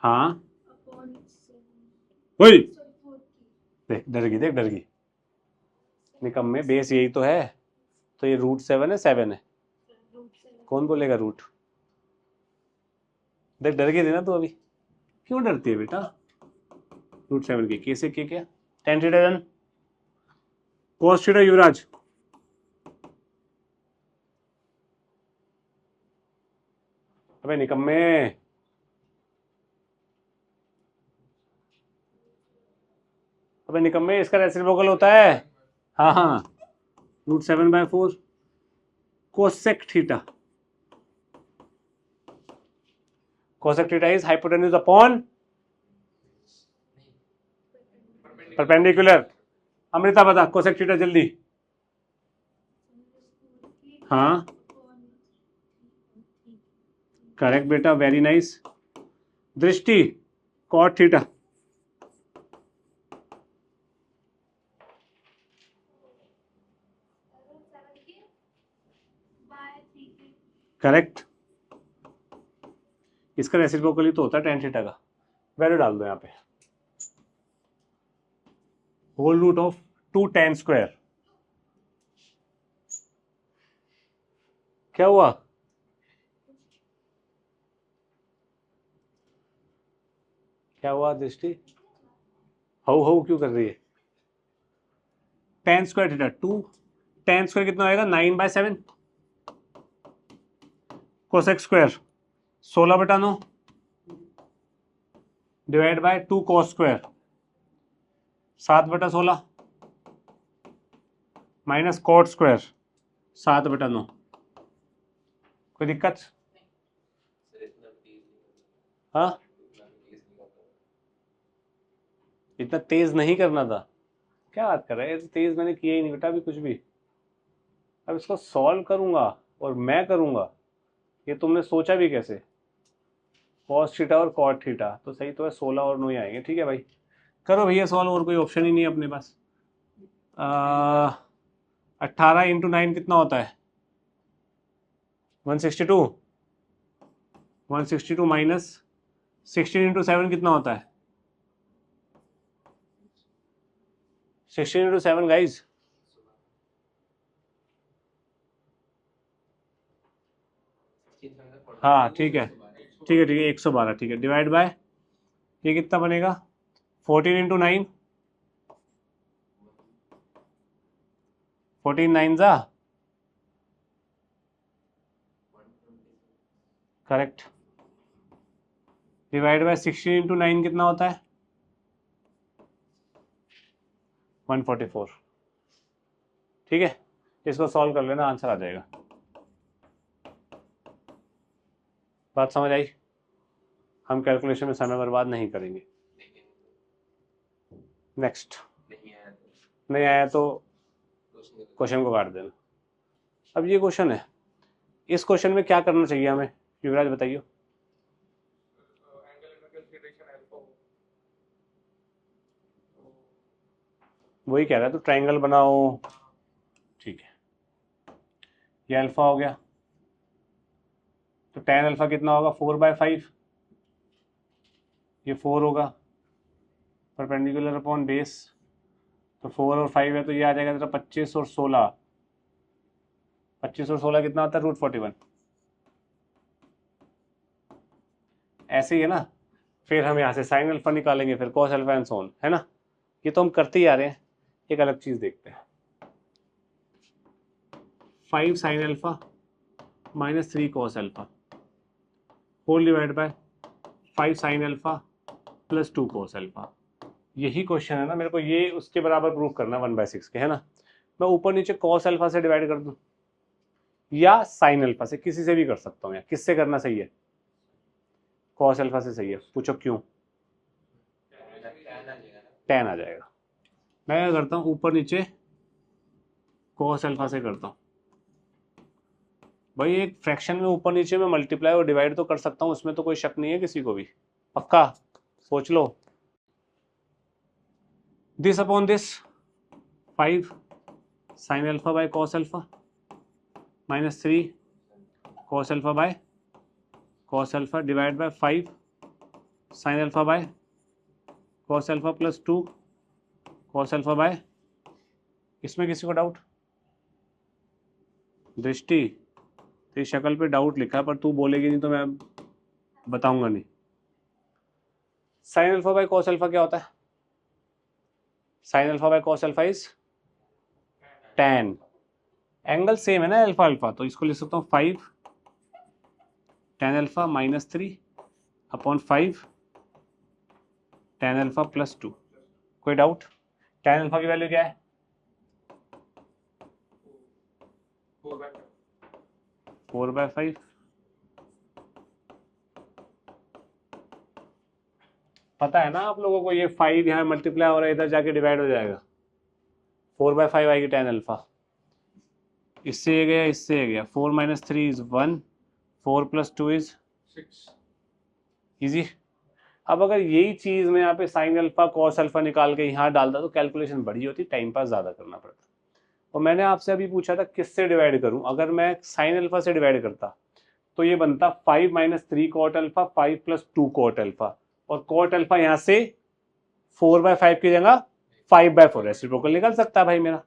हाँ वही, देख डर गई, देख डर गई, निकम्मे, बेस यही तो है। तो ये √7 है, 7 है, कौन बोलेगा रूट? देख डर गई थी ना तू अभी। क्यों डरती है बेटा? √7 की कैसे के क्या? tan theta done. cos theta Yuvraj, अबे निकम्मे, अबे निकम्मे, इसका रेसिप्रोकल होता है। हाँ हाँ, √7/4 cosec theta. Cosec theta is hypotenuse upon perpendicular. Amrita बता कोसेक थीटा जल्दी। हाँ करेक्ट बेटा, वेरी नाइस। दृष्टि, कॉट थीटा। करेक्ट, इसका रेसिप्रोकल ही तो होता है tan थीटा का। वैल्यू डाल दो यहाँ पे, whole root of 2 tan square. क्या हुआ? क्या हुआ दृष्टि? हाउ हाउ क्यों कर रही है? tan square theta 2, tan square कितना आएगा? 9/7 cosec square 16/9 divide by 2 cos square 7/16 minus cot square 7/9। कोई दिक्कत? हाँ, इतना तेज नहीं करना था। क्या बात कर रहे हैं, तेज मैंने किया ही नहीं बेटा अभी कुछ भी। अब इसको सॉल्व करूंगा और मैं करूंगा, ये तुमने सोचा भी कैसे? कॉस थीटा और कॉट थीटा तो सही तो है, 16 और 9 ही आएंगे। ठीक है भाई, करो भैया सॉल्व, और कोई ऑप्शन ही नहीं है अपने पास। 18 × 9 कितना होता है? 162। 162 माइनस 16 × 7 कितना होता है? 16 × 7 गाइज। हाँ ठीक है, ठीक है ठीक है, 112, ठीक है, डिवाइड बाय ये कितना बनेगा? 14 × 9, 14 9 जा, करेक्ट, डिवाइड बाय 16 × 9 कितना होता है? 144। ठीक है, इसको सॉल्व कर लेना, आंसर आ जाएगा। बात समझ आई? हम कैलकुलेशन में समय बर्बाद नहीं करेंगे। नेक्स्ट। नहीं आया तो क्वेश्चन को काट देना। अब ये क्वेश्चन है, इस क्वेश्चन में क्या करना चाहिए हमें, युवराज बताइए। वही कह रहा है, तो ट्रायंगल बनाओ। ठीक है, ये अल्फा हो गया, तो tan अल्फा कितना होगा, 4/5। ये 4 होगा, परपेंडिकुलर अपॉन बेस, तो 4 और 5 है, तो ये आ जाएगा तेरा 25 और 16। 25 और 16 कितना आता है, √41। ऐसे ही है ना। फिर हम यहाँ से साइन अल्फा निकालेंगे, फिर cos alpha and so on, है ना। ये तो हम करते ही आ रहे हैं। एक अलग चीज देखते हैं, 5 sine alpha -3 cos alpha whole divide by 5 sine alpha +2 cos alpha. यही क्वेश्चन है ना, मेरे को ये उसके बराबर प्रूव करना 1/6 के, है ना। मैं ऊपर नीचे कॉस अल्फा से डिवाइड कर दूं या साइन अल्फा से, किसी से भी कर सकता हूँ। या किससे करना सही है, कॉस अल्फा से सही है। पूछो क्यों, tan आ जाएगा। मैं क्या करता हूँ, ऊपर नीचे कॉस अल्फा से करता हूँ। भाई एक फ्रैक्शन में ऊपर नीचे में मल्टीप्लाई और डिवाइड तो कर सकता हूँ, उसमें तो कोई शक नहीं है किसी को भी। पक्का सोच लो। This upon this 5 sine alpha by cos alpha -3 cos alpha by cos alpha divide by 5 sine alpha by cos alpha +2 cos alpha by. इसमें किसी को डाउट? दृष्टि, तेरी शक्ल पे डाउट लिखा है, पर तू बोलेगी नहीं तो मैं बताऊंगा नहीं। Sign alpha by cos alpha क्या होता है, sign alpha by cos alpha is tan। Angle same है ना अल्फा अल्फा, तो इसको लिख सकता हूँ 5 tan alpha -3 upon 5 tan alpha +2। कोई डाउट? tan अल्फा की वैल्यू क्या है, 4/5। पता है ना आप लोगों को, ये 5 यहाँ मल्टीप्लाई हो रहा है, इधर जाके डिवाइड हो जाएगा। 4/5 आएगी tan अल्फा। इससे ये गया, इससे ये गया। 4 - 3 इज 1, 4 + 2 इज 6। इजी। अब अगर यही चीज मैं यहाँ पे साइन अल्फा कॉस अल्फा निकाल के यहाँ डालता तो कैलकुलेशन बड़ी होती, टाइम पास ज्यादा करना पड़ता। और मैंने आपसे अभी पूछा था किससे डिवाइड करूं। अगर मैं साइन अल्फा से डिवाइड करता तो ये बनता 5 - 3 कॉट अल्फा 5 + 2 कॉट अल्फा, और कॉट अल्फा यहाँ से 4/5 की जगह 5/4 रेसिप्रोकल निकल सकता है भाई मेरा।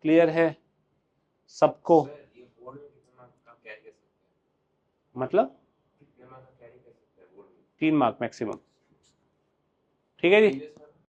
क्लियर है सबको? मतलब 3 मार्क मैक्सिमम। ठीक है जी।